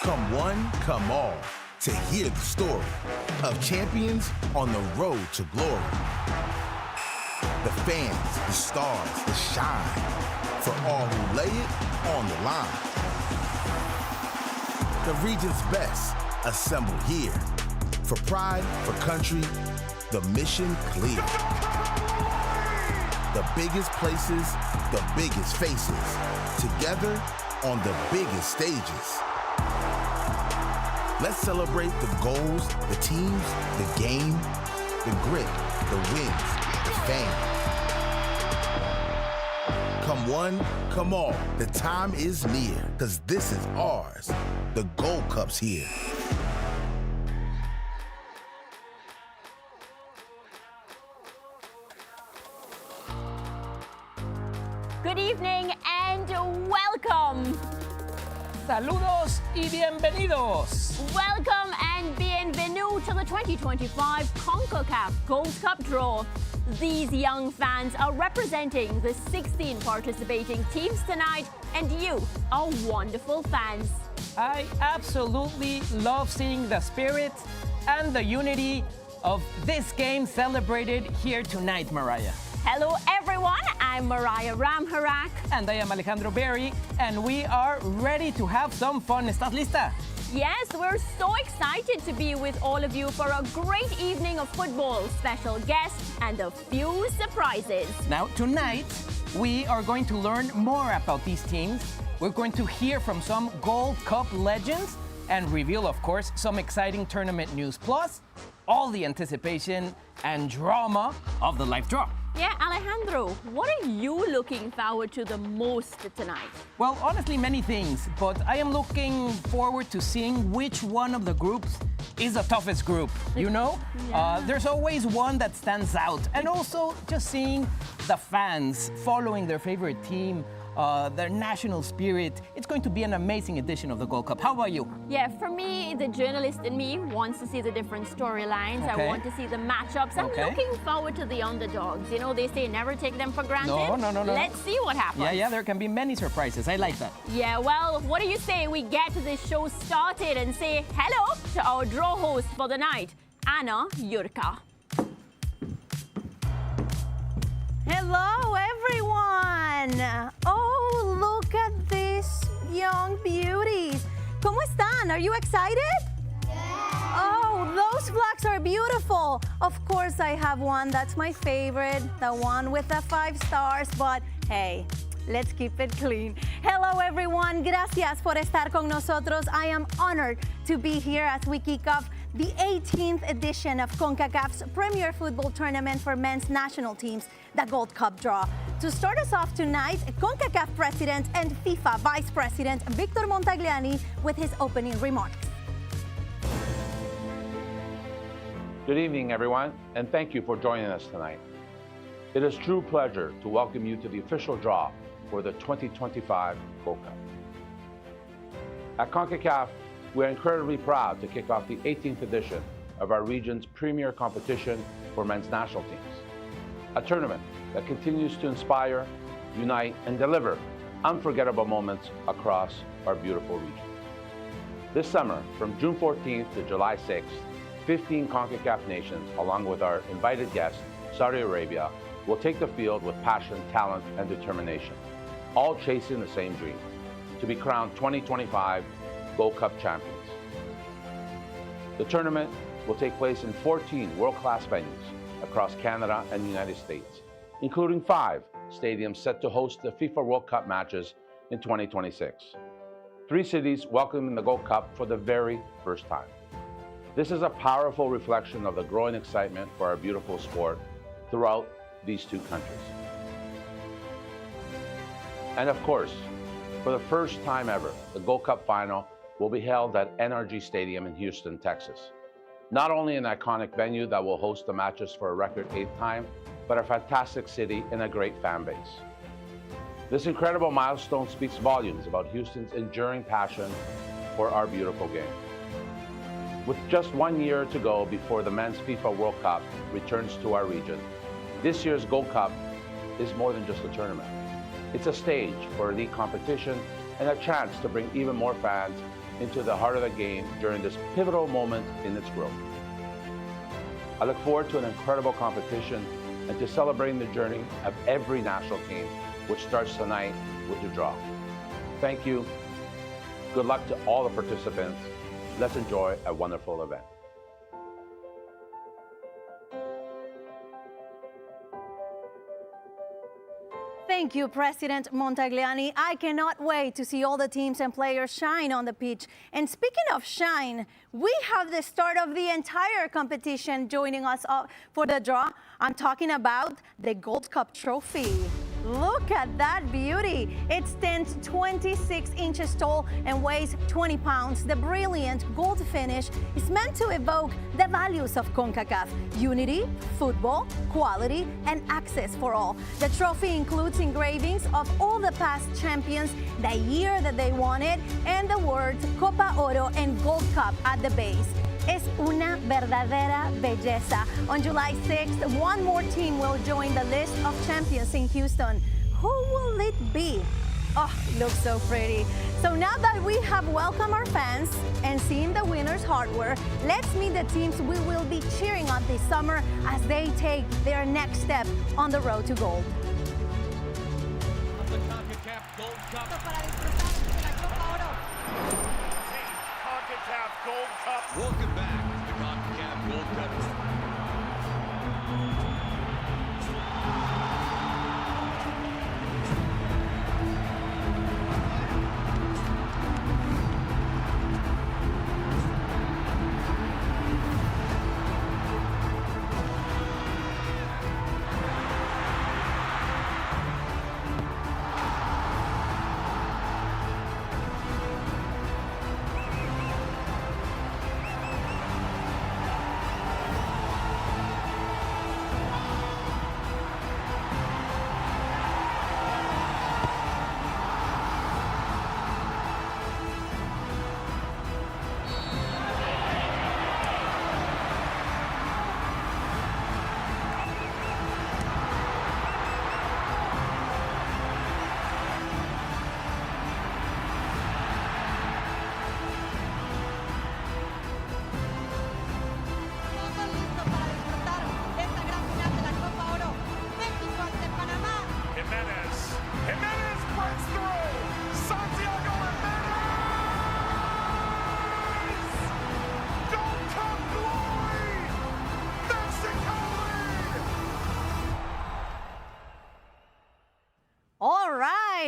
Come one, come all, to hear the story of champions on the road to glory. The fans, the stars, the shine, for all who lay it on the line. The region's best assembled here. For pride, for country, the mission clear. The biggest places, the biggest faces, together on the biggest stages. Let's celebrate the goals, the teams, the game, the grit, the wins, the fame. Come one, come all, the time is near, 'cause this is ours. The Gold Cup's here. Good evening and welcome. Saludos y bienvenidos. Welcome and bienvenue to the 2025 Concacaf Gold Cup draw. These young fans are representing the 16 participating teams tonight, and you are wonderful fans. I absolutely love seeing the spirit and the unity of this game celebrated here tonight, Mariah. Hello everyone, I'm Mariah Ramharak. And I am Alejandro Berry, and we are ready to have some fun. ¿Estás lista? Yes, we're so excited to be with all of you for a great evening of football, special guests, and a few surprises. Now, tonight, we are going to learn more about these teams. We're going to hear from some Gold Cup legends and reveal, of course, some exciting tournament news. Plus, all the anticipation and drama of the live draw. Yeah, Alejandro, what are you looking forward to the most tonight? Well, honestly, many things, but I am looking forward to seeing which one of the groups is the toughest group, you know? Yeah. There's always one that stands out, and also just seeing the fans following their favorite team, their national spirit. It's going to be an amazing edition of the Gold Cup. How about you? Yeah, for me, the journalist in me wants to see the different storylines. Okay. I want to see the matchups. I'm Okay. looking forward to the underdogs. You know, they say never take them for granted. No. Let's see what happens. Yeah, there can be many surprises. I like that. Yeah, well, what do you say we get this show started and say hello to our draw host for the night, Anna Jurka. Hello, everyone! Oh, look at these young beauties. ¿Cómo están? Are you excited? Yeah. Oh, those flags are beautiful. Of course, I have one that's my favorite, the one with the 5 stars, but hey, let's keep it clean. Hello, everyone. Gracias por estar con nosotros. I am honored to be here as we kick off the 18th edition of CONCACAF's Premier Football Tournament for men's national teams, the Gold Cup draw. To start us off tonight, CONCACAF President and FIFA Vice President Victor Montagliani with his opening remarks. Good evening, everyone, and thank you for joining us tonight. It is a true pleasure to welcome you to the official draw for the 2025 Gold Cup. At CONCACAF, we are incredibly proud to kick off the 18th edition of our region's premier competition for men's national teams. A tournament that continues to inspire, unite, and deliver unforgettable moments across our beautiful region. This summer, from June 14th to July 6th, 15 CONCACAF nations, along with our invited guest, Saudi Arabia, will take the field with passion, talent, and determination, all chasing the same dream, to be crowned 2025 Gold Cup champions. The tournament will take place in 14 world-class venues across Canada and the United States, including 5 stadiums set to host the FIFA World Cup matches in 2026. 3 cities welcoming the Gold Cup for the very first time. This is a powerful reflection of the growing excitement for our beautiful sport throughout these 2 countries. And of course, for the first time ever, the Gold Cup final will be held at NRG Stadium in Houston, Texas. Not only an iconic venue that will host the matches for a record 8th time, but a fantastic city and a great fan base. This incredible milestone speaks volumes about Houston's enduring passion for our beautiful game. With just 1 year to go before the men's FIFA World Cup returns to our region, this year's Gold Cup is more than just a tournament. It's a stage for elite competition and a chance to bring even more fans into the heart of the game during this pivotal moment in its growth. I look forward to an incredible competition and to celebrating the journey of every national team, which starts tonight with the draw. Thank you. Good luck to all the participants. Let's enjoy a wonderful event. Thank you, President Montagliani. I cannot wait to see all the teams and players shine on the pitch. And speaking of shine, we have the start of the entire competition joining us for the draw. I'm talking about the Gold Cup trophy. Look at that beauty. It stands 26 inches tall and weighs 20 pounds. The brilliant gold finish is meant to evoke the values of Concacaf: unity, football, quality, and access for all. The trophy includes engravings of all the past champions, the year that they won it, and the words Copa Oro and Gold Cup at the base. Es una verdadera belleza. On July 6th, one more team will join the list of champions in Houston. Who will it be? Oh, it looks so pretty. So now that we have welcomed our fans and seen the winners' hardware, let's meet the teams we will be cheering on this summer as they take their next step on the road to gold. The Concacaf Gold Cup. Concacaf Gold Cup. Welcome back to the Concacaf Gold Cup.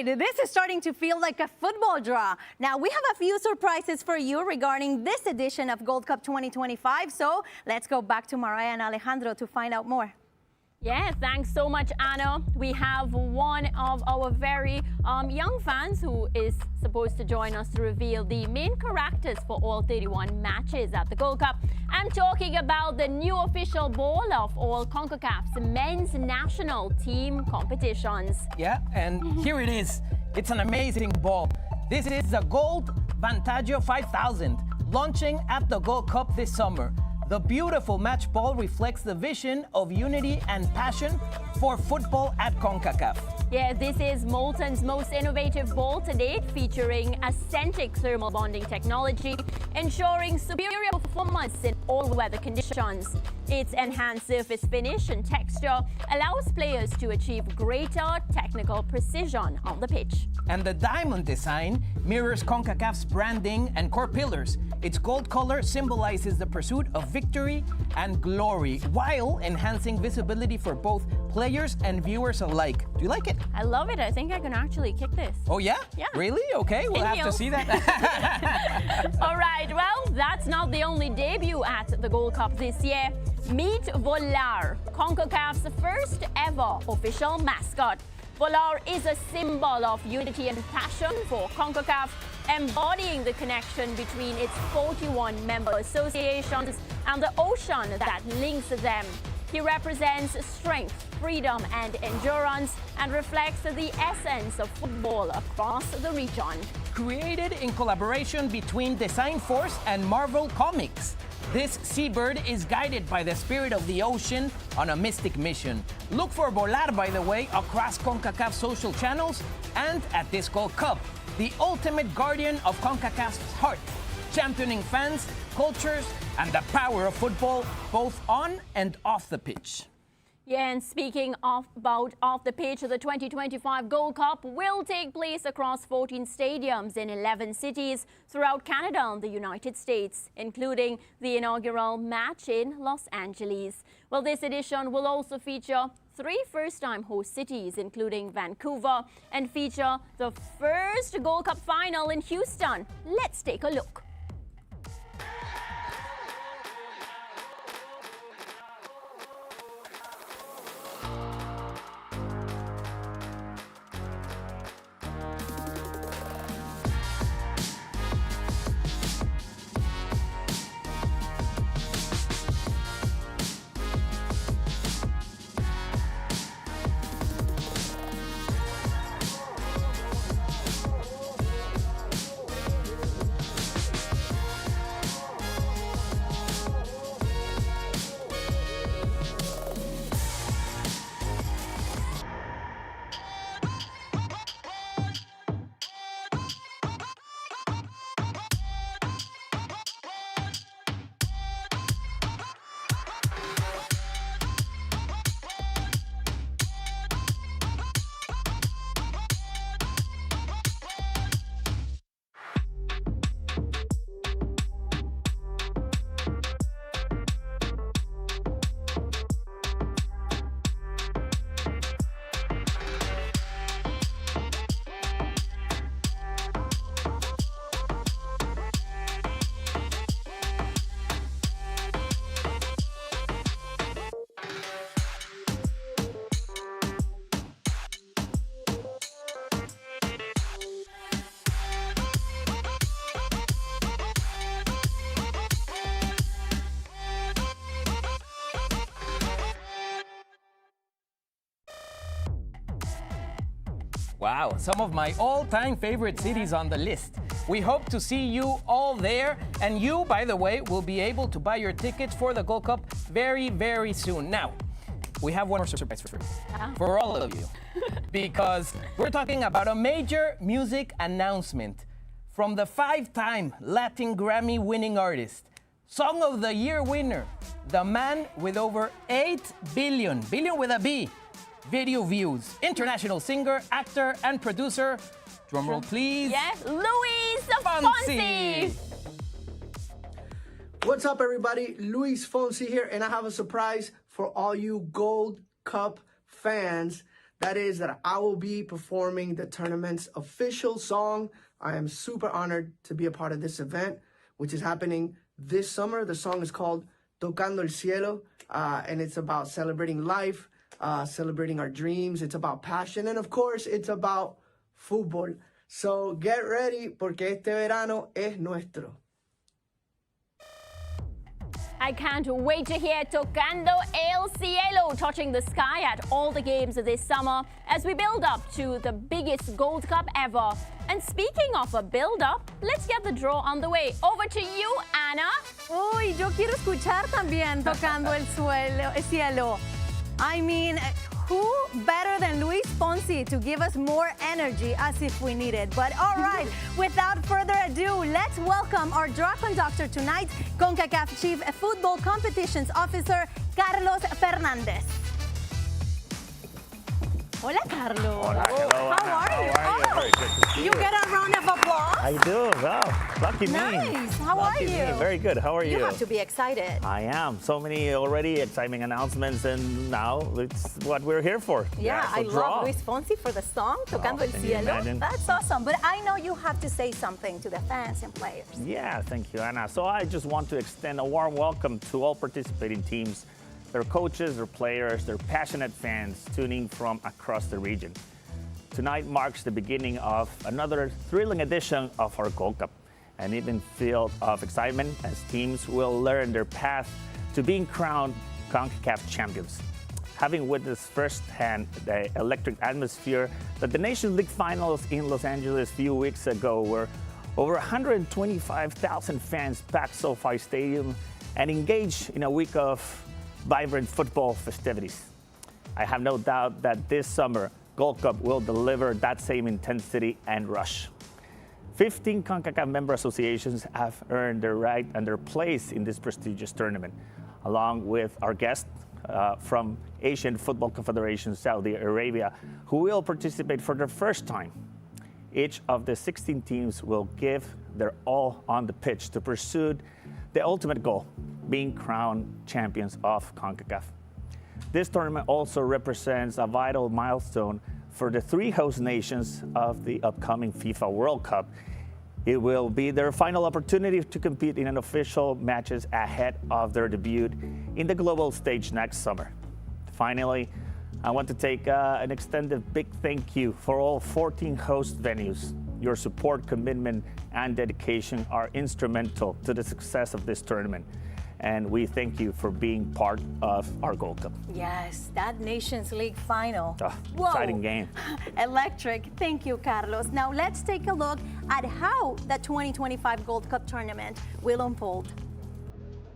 This is starting to feel like a football draw. Now, we have a few surprises for you regarding this edition of Gold Cup 2025. So let's go back to Mariah and Alejandro to find out more. Yeah, thanks so much, Anna. We have one of our very young fans who is supposed to join us to reveal the main characters for all 31 matches at the Gold Cup. I'm talking about the new official ball of all CONCACAF's men's national team competitions. Yeah, and here it is. It's an amazing ball. This is the Gold Vantaggio 5000, launching at the Gold Cup this summer. The beautiful match ball reflects the vision of unity and passion for football at CONCACAF. Yeah, this is Molten's most innovative ball to date, featuring authentic thermal bonding technology, ensuring superior performance in all weather conditions. Its enhanced surface finish and texture allows players to achieve greater technical precision on the pitch. And the diamond design mirrors CONCACAF's branding and core pillars. Its gold color symbolizes the pursuit of victory and glory, while enhancing visibility for both players and viewers alike. Do you like it? I love it. I think I can actually kick this. Oh, yeah? Yeah. Really? Okay, we'll have to see that. All right, well, that's not the only debut at the Gold Cup this year. Meet Volar, CONCACAF's first ever official mascot. Volar is a symbol of unity and passion for CONCACAF, embodying the connection between its 41 member associations and the ocean that links them. He represents strength, freedom, and endurance, and reflects the essence of football across the region. Created in collaboration between Design Force and Marvel Comics, this seabird is guided by the spirit of the ocean on a mystic mission. Look for Volar, by the way, across CONCACAF social channels and at this Gold Cup, the ultimate guardian of CONCACAF's heart. championing fans, cultures, and the power of football, both on and off the pitch. Yeah, and speaking about off the pitch, the 2025 Gold Cup will take place across 14 stadiums in 11 cities throughout Canada and the United States, including the inaugural match in Los Angeles. Well, this edition will also feature 3 first-time host cities, including Vancouver, and feature the first Gold Cup final in Houston. Let's take a look. Wow, some of my all-time favorite cities on the list. We hope to see you all there, and you, by the way, will be able to buy your tickets for the Gold Cup very, very soon. Now, we have one more surprise for all of you, because we're talking about a major music announcement from the 5-time Latin Grammy-winning artist, Song of the Year winner, the man with over 8 billion with a B, video views, international singer, actor, and producer. Drumroll, please. Yes, Luis Fonsi. What's up, everybody? Luis Fonsi here, and I have a surprise for all you Gold Cup fans. That is that I will be performing the tournament's official song. I am super honored to be a part of this event, which is happening this summer. The song is called Tocando el Cielo, and it's about celebrating life, celebrating our dreams. It's about passion, and of course, it's about fútbol. So get ready, porque este verano es nuestro. I can't wait to hear Tocando el Cielo touching the sky at all the games of this summer as we build up to the biggest Gold Cup ever. And speaking of a build-up, let's get the draw on the way. Over to you, Anna. Uy, yo quiero escuchar también Tocando el Cielo. I mean, who better than Luis Fonsi to give us more energy as if we need it? But all right, without further ado, let's welcome our draw conductor tonight, Concacaf Chief Football Competitions Officer, Carlos Fernandez. Hola, Carlos. Hola, hello, How are you? Very good to see You get a round of applause? I do. Wow. Lucky me. Nice. How Lucky are you? Me. Very good. How are you? You have to be excited. I am. So many already exciting announcements, and now it's what we're here for. Yeah, so I draw. love Luis Fonsi for the song, Tocando el can you Cielo. imagine? That's awesome. But I know you have to say something to the fans and players. Yeah, thank you, Anna. So I just want to extend a warm welcome to all participating teams, their coaches, their players, their passionate fans tuning from across the region. Tonight marks the beginning of another thrilling edition of our Gold Cup, an even filled of excitement as teams will learn their path to being crowned Concacaf champions. Having witnessed firsthand the electric atmosphere that the Nations League finals in Los Angeles a few weeks ago were over 125,000 fans packed SoFi Stadium and engaged in a week of vibrant football festivities. I have no doubt that this summer, Gold Cup will deliver that same intensity and rush. 15 Concacaf member associations have earned their right and their place in this prestigious tournament, along with our guest from Asian Football Confederation Saudi Arabia, who will participate for the first time. Each of the 16 teams will give their all on the pitch to pursue the ultimate goal, being crowned champions of CONCACAF. This tournament also represents a vital milestone for the 3 host nations of the upcoming FIFA World Cup. It will be their final opportunity to compete in official matches ahead of their debut in the global stage next summer. Finally, I want to take an extended big thank you for all 14 host venues. Your support, commitment, and dedication are instrumental to the success of this tournament. And we thank you for being part of our Gold Cup. Yes, that Nations League final. Exciting game. Electric. Thank you, Carlos. Now let's take a look at how the 2025 Gold Cup tournament will unfold.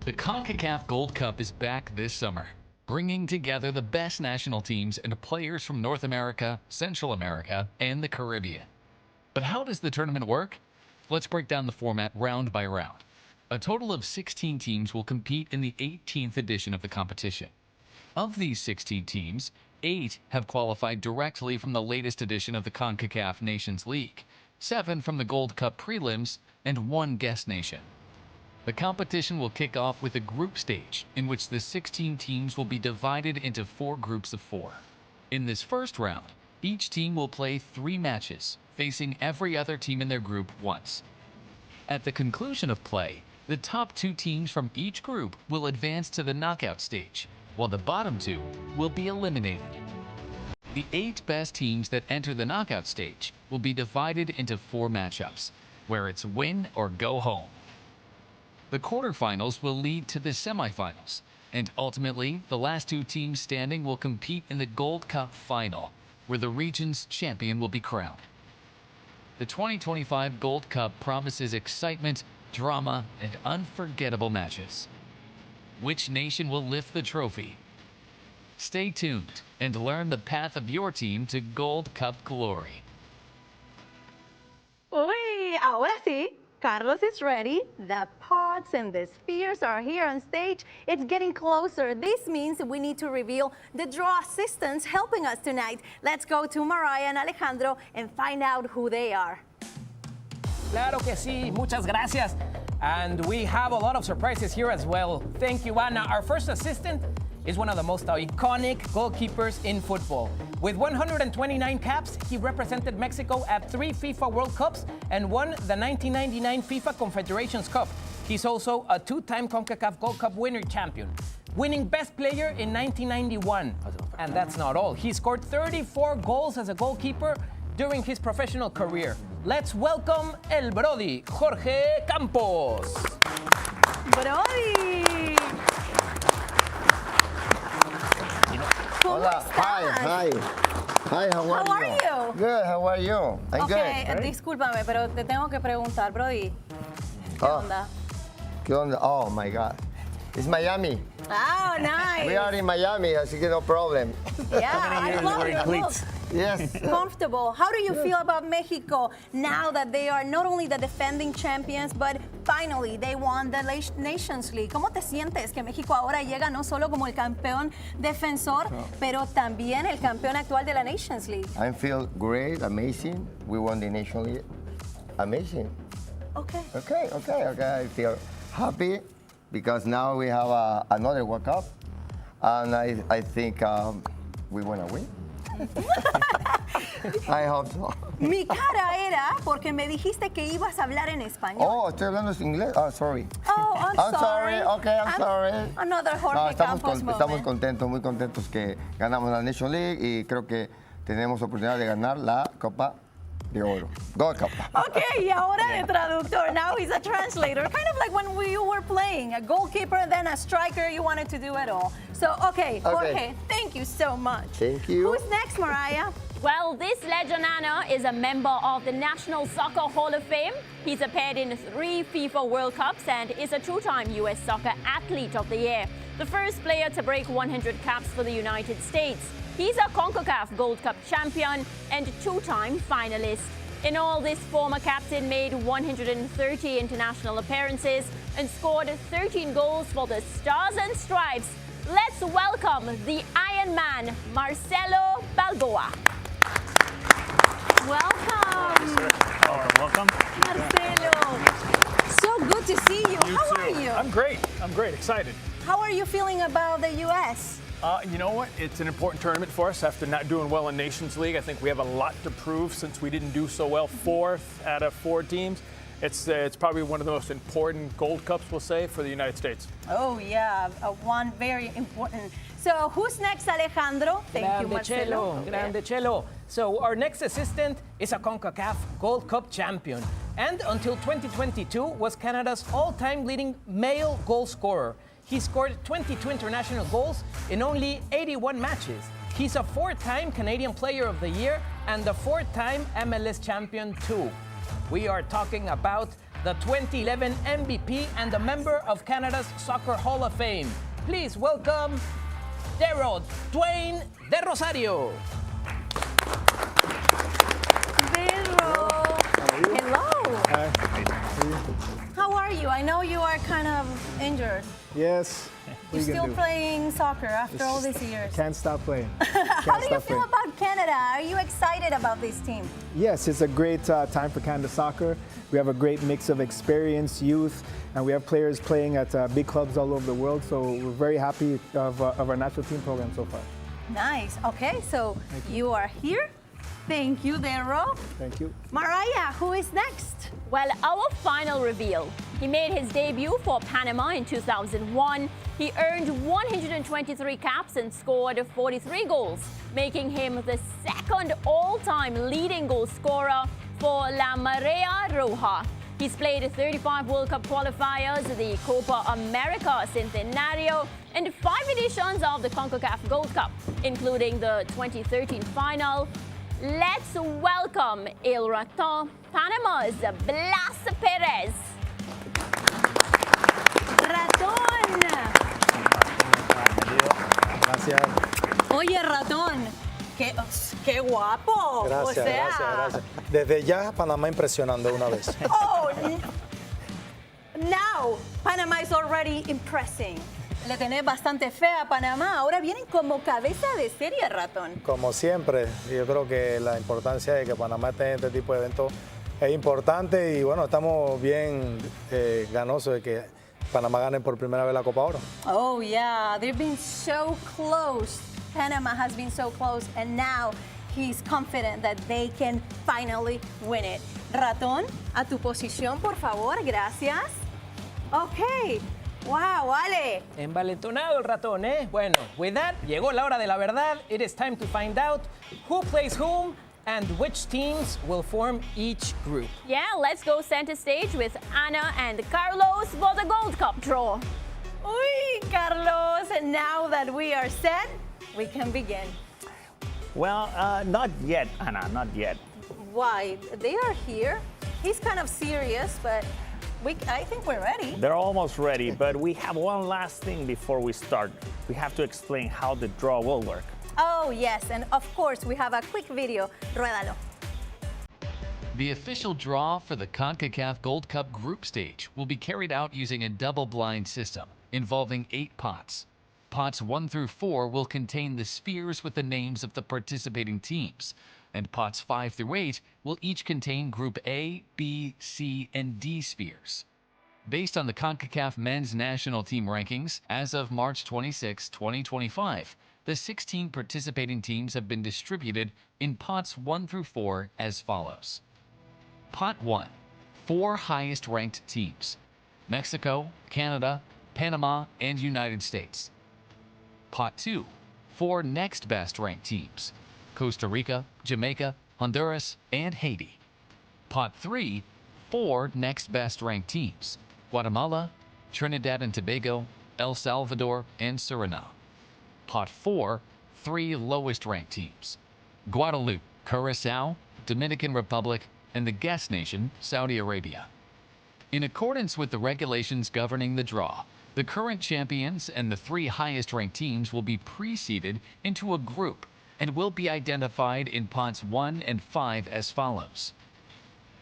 The Concacaf Gold Cup is back this summer, bringing together the best national teams and players from North America, Central America, and the Caribbean. But how does the tournament work? Let's break down the format round by round. A total of 16 teams will compete in the 18th edition of the competition. Of these 16 teams, 8 have qualified directly from the latest edition of the CONCACAF Nations League, 7 from the Gold Cup prelims, and 1 guest nation. The competition will kick off with a group stage, in which the 16 teams will be divided into 4 groups of 4. In this first round, each team will play 3 matches, facing every other team in their group once. At the conclusion of play, the top 2 teams from each group will advance to the knockout stage, while the bottom 2 will be eliminated. The 8 best teams that enter the knockout stage will be divided into 4 matchups, where it's win or go home. The quarterfinals will lead to the semifinals, and ultimately, the last 2 teams standing will compete in the Gold Cup final, where the region's champion will be crowned. The 2025 Gold Cup promises excitement, drama, and unforgettable matches. Which nation will lift the trophy? Stay tuned and learn the path of your team to Gold Cup glory. Uy, ahora sí. Carlos is ready. The pots and the spheres are here on stage. It's getting closer. This means we need to reveal the draw assistants helping us tonight. Let's go to Mariah and Alejandro and find out who they are. Claro que sí, muchas gracias. And we have a lot of surprises here as well. Thank you, Ana. Our first assistant is one of the most iconic goalkeepers in football. With 129 caps, he represented Mexico at 3 FIFA World Cups and won the 1999 FIFA Confederations Cup. He's also a 2-time CONCACAF Gold Cup winner champion, winning Best Player in 1991. And that's not all. He scored 34 goals as a goalkeeper during his professional career. Let's welcome El Brody, Jorge Campos. Brody! Hola. Hi, how are you? Good, how are you? I'm good. Discúlpame, pero te tengo que preguntar, Brody. ¿Qué onda? ¿Qué onda? Oh my God. It's Miami. Oh, nice. We are in Miami, así que no problem. Yeah, I love your look. Yes. Comfortable. How do you feel about Mexico now that they are not only the defending champions, but finally they won the Nations League? ¿Cómo te sientes que México ahora llega no solo como el campeón defensor, pero también el campeón actual de la Nations League? I feel great, amazing. We won the Nations League. Amazing. Okay. I feel happy because now we have another World Cup, and I think we want to win. I hope so. Mi cara era porque me dijiste que ibas a hablar en español. Oh, estoy hablando inglés. Oh, sorry. Oh, I'm sorry. Okay, I'm sorry. Another Jorge Campos moment. Estamos contentos, muy contentos que ganamos la National League y creo que tenemos oportunidad de ganar la Copa de Oro. Gold Cup. Okay, y ahora de traductor. Now he's a translator. Kind of like when you were playing, a goalkeeper and then a striker, you wanted to do it all. So, okay, Jorge, thank you so much. Thank you. Who's next, Mariah? Well, this legend, Anna, is a member of the National Soccer Hall of Fame. He's appeared in 3 FIFA World Cups and is a 2-time U.S. Soccer Athlete of the Year, the first player to break 100 caps for the United States. He's a CONCACAF Gold Cup champion and 2-time finalist. In all, this former captain made 130 international appearances and scored 13 goals for the Stars and Stripes. Let's welcome the Iron Man, Marcelo Balboa. Welcome. Welcome. Marcelo. So good to see you. How are you? I'm great. Excited. How are you feeling about the U.S.? You know what? It's an important tournament for us after not doing well in Nations League. I think we have a lot to prove since we didn't do so well, 4th out of 4 teams. It's probably one of the most important Gold Cups, we'll say, for the United States. Oh, yeah, one very important. So who's next, Alejandro? Thank you, Marcelo. Grande Chelo. So our next assistant is a Concacaf Gold Cup champion, and until 2022 was Canada's all-time leading male goal scorer. He scored 22 international goals in only 81 matches. He's a 4-time Canadian Player of the Year and the 4-time MLS champion too. We are talking about the 2011 MVP and a member of Canada's Soccer Hall of Fame. Please welcome Dwayne De Rosario. Hello. Hi. How are you? I know you are kind of injured. Yes. You're still playing soccer after all these years. Can't stop playing. How do you feel about Canada? Are you excited about this team? Yes, it's a great time for Canada soccer. We have a great mix of experience, youth, and we have players playing at big clubs all over the world. So we're very happy of our national team program so far. Nice. Okay, so you are here. Thank you, Dero. Thank you. Mariah, who is next? Well, our final reveal. He made his debut for Panama in 2001. He earned 123 caps and scored 43 goals, making him the second all-time leading goal scorer for La Marea Roja. He's played 35 World Cup qualifiers, the Copa America Centenario, and 5 editions of the Concacaf Gold Cup, including the 2013 final. Let's welcome El Raton, Panama's Blas Perez. Ratón. Gracias. Oye, Ratón, qué guapo. Gracias. Desde ya, Panamá impresionando una vez. Oh, now Panama is already impressing. Le tenés bastante fe a Panamá. Ahora vienen como cabeza de serie, Ratón. Como siempre, yo creo que la importancia de que Panamá esté en este tipo de eventos es importante y bueno, estamos bien ganosos de que Panamá gane por primera vez la Copa Oro. Oh, yeah, they've been so close. Panama has been so close, and now he's confident that they can finally win it. Ratón, a tu posición, por favor, gracias. Okay. Wow, Ale. Envalentonado el ratón, ¿eh? Bueno, with that, llegó la hora de la verdad. It is time to find out who plays whom and which teams will form each group. Yeah, let's go center stage with Ana and Carlos for the Gold Cup draw. Uy, Carlos, and now that we are set, we can begin. Well, not yet, Ana, not yet. Why? They are here. He's kind of serious, but I think we're ready. They're almost ready, but we have one last thing before we start. We have to explain how the draw will work. Oh, yes, and of course, we have a quick video. Ruédalo. The official draw for the Concacaf Gold Cup group stage will be carried out using a double-blind system involving 8 pots. Pots 1 through 4 will contain the spheres with the names of the participating teams, and pots 5 through 8 will each contain Group A, B, C, and D spheres. Based on the CONCACAF men's national team rankings, as of March 26, 2025, the 16 participating teams have been distributed in pots 1 through 4 as follows. Pot 1, 4 highest-ranked teams: Mexico, Canada, Panama, and United States. Pot 2, 4 next-best-ranked teams: Costa Rica, Jamaica, Honduras, and Haiti. Pot 3, 4 next-best-ranked teams: Guatemala, Trinidad and Tobago, El Salvador, and Suriname. Pot 4, 3 lowest-ranked teams: Guadeloupe, Curacao, Dominican Republic, and the guest nation, Saudi Arabia. In accordance with the regulations governing the draw, the current champions and the 3 highest-ranked teams will be pre-seeded into a group and will be identified in pots 1 and 5 as follows.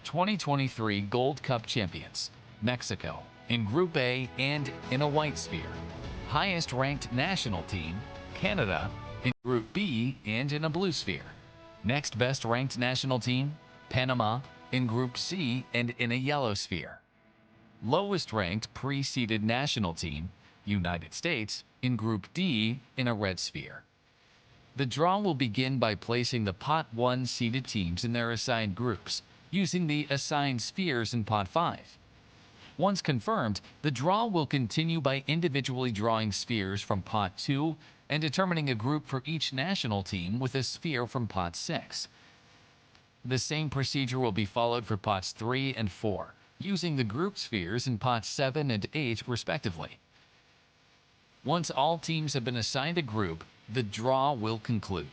2023 Gold Cup champions, Mexico, in Group A and in a white sphere. Highest ranked national team, Canada, in Group B and in a blue sphere. Next best ranked national team, Panama, in Group C and in a yellow sphere. Lowest ranked pre-seeded national team, United States, in Group D in a red sphere. The draw will begin by placing the Pot 1 seeded teams in their assigned groups, using the assigned spheres in Pot 5. Once confirmed, the draw will continue by individually drawing spheres from Pot 2 and determining a group for each national team with a sphere from Pot 6. The same procedure will be followed for Pots 3 and 4, using the group spheres in Pots 7 and 8 respectively. Once all teams have been assigned a group, the draw will conclude.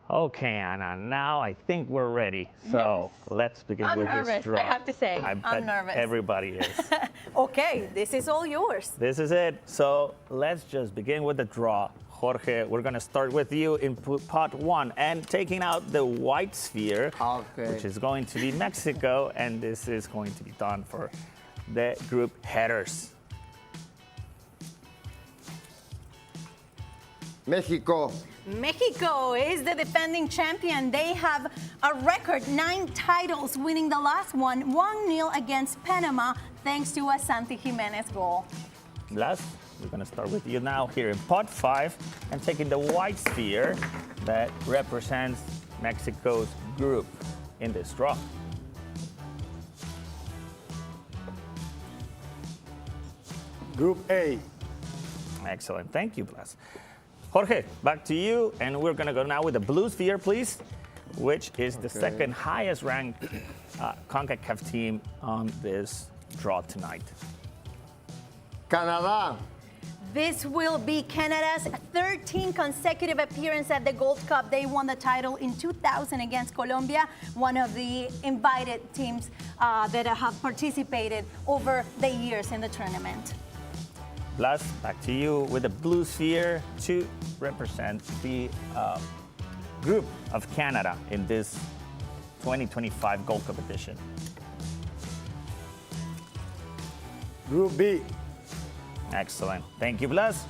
Okay, Anna, now I think we're ready. So let's begin with this draw. I have to say, I bet I'm nervous. Everybody is. Okay, this is all yours. This is it. So let's just begin with the draw. Jorge, we're going to start with you in Pot 1 and taking out the white sphere, which is going to be Mexico, and this is going to be done for the group headers. Mexico. Mexico is the defending champion. They have a record 9 titles, winning the last one 1-0 against Panama, thanks to a Santi Jimenez goal. Blas, we're going to start with you now here in Pot 5 and taking the white sphere that represents Mexico's group in this draw. Group A. Excellent. Thank you, Blas. Jorge, back to you, and we're going to go now with the blue sphere, please, which is the second highest ranked CONCACAF team on this draw tonight. Canada. This will be Canada's 13th consecutive appearance at the Gold Cup. They won the title in 2000 against Colombia, one of the invited teams that have participated over the years in the tournament. Blas, back to you with the blue sphere to represent the group of Canada in this 2025 Gold Cup edition. Group B. Excellent. Thank you, Blas.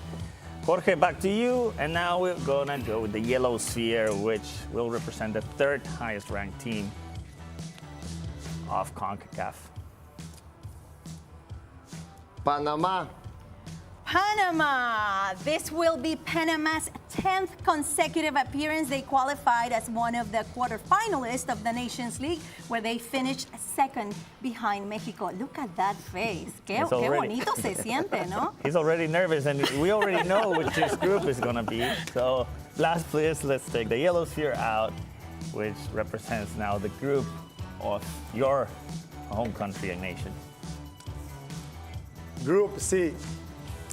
Jorge, back to you. And now we're going to go with the yellow sphere, which will represent the third highest ranked team of CONCACAF. Panama. Panama. This will be Panama's 10th consecutive appearance. They qualified as one of the quarterfinalists of the Nations League, where they finished second behind Mexico. Look at that face. Qué bonito se siente, ¿no? He's already nervous, and we already know which this group is going to be. So, last, please, let's take the yellow sphere out, which represents now the group of your home country and nation. Group C.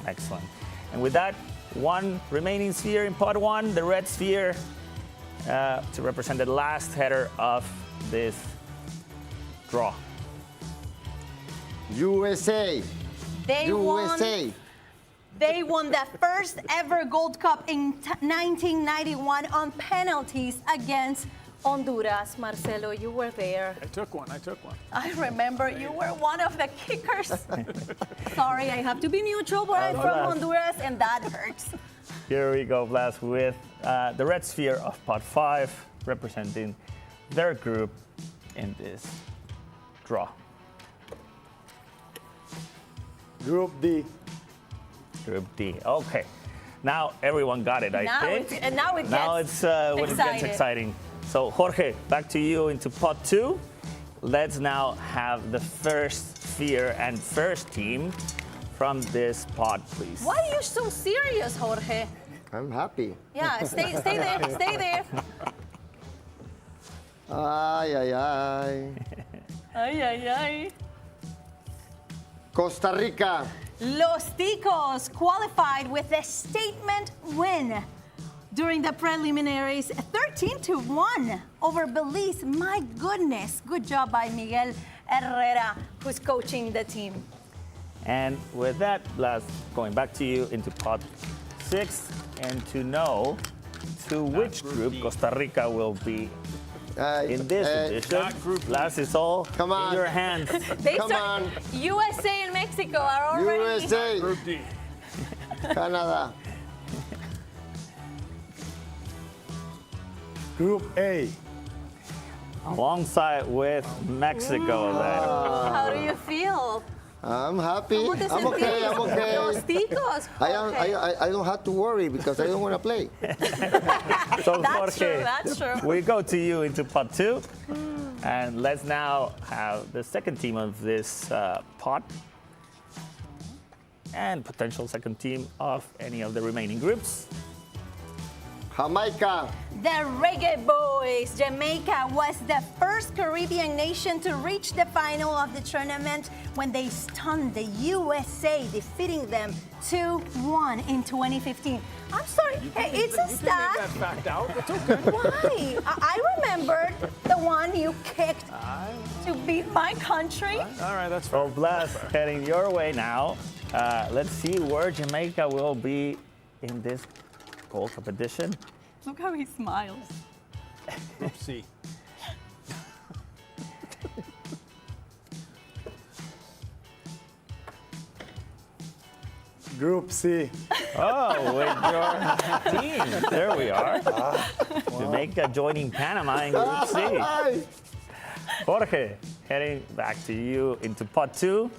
Excellent. And with that, one remaining sphere in Pot 1, the red sphere, to represent the last header of this draw. USA. They won the first ever Gold Cup in 1991 on penalties against Honduras. Marcelo, you were there. I took one. I remember you were one of the kickers. Sorry, I have to be neutral, but I'm from Honduras, and that hurts. Here we go, Blas, with the red sphere of Pot 5, representing their group in this draw. Group D. Group D. Okay. Now everyone got it, I think. Now it gets exciting. So, Jorge, back to you into Pot 2. Let's now have the first sphere and first team from this pot, please. Why are you so serious, Jorge? I'm happy. Yeah, stay there, stay there. Ay, ay, ay. Ay, ay, ay. Costa Rica. Los Ticos qualified with a statement win during the preliminaries, 13-1 over Belize. My goodness, good job by Miguel Herrera, who's coaching the team. And with that, Blas, going back to you into Pot 6, and to know to which group Costa Rica will be in this edition. Blas is all in your hands. Come on. USA and Mexico are already. USA. Group D. Canada. Group A. Alongside with Mexico then. How do you feel? I'm happy. ¿Cómo te I'm okay. I'm okay. Los ticos. I don't have to worry because I don't want to play. So That's true, Jorge, that's true. we go to you into pot 2. And let's now have the second team of this pot. And potential second team of any of the remaining groups. Jamaica. The Reggae Boys. Jamaica was the first Caribbean nation to reach the final of the tournament when they stunned the USA, defeating them 2-1 in 2015. I'm sorry, it's a stat. That fact out. It's okay. Why? I remembered the one you kicked to beat my country. All right, that's So Blas, heading your way now. Let's see where Jamaica will be in this Gold Cup edition. Look how he smiles. Group C. Group C. Oh, with your team. There we are. Jamaica joining Panama in Group C. Jorge, heading back to you into pot 2.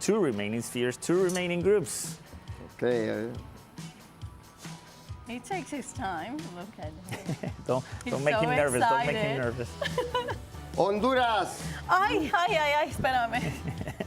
2 remaining spheres, 2 remaining groups. Okay. He takes his time. Look at him. Don't He's make so him nervous. Don't make him excited. nervous. Honduras. Ay, espérame.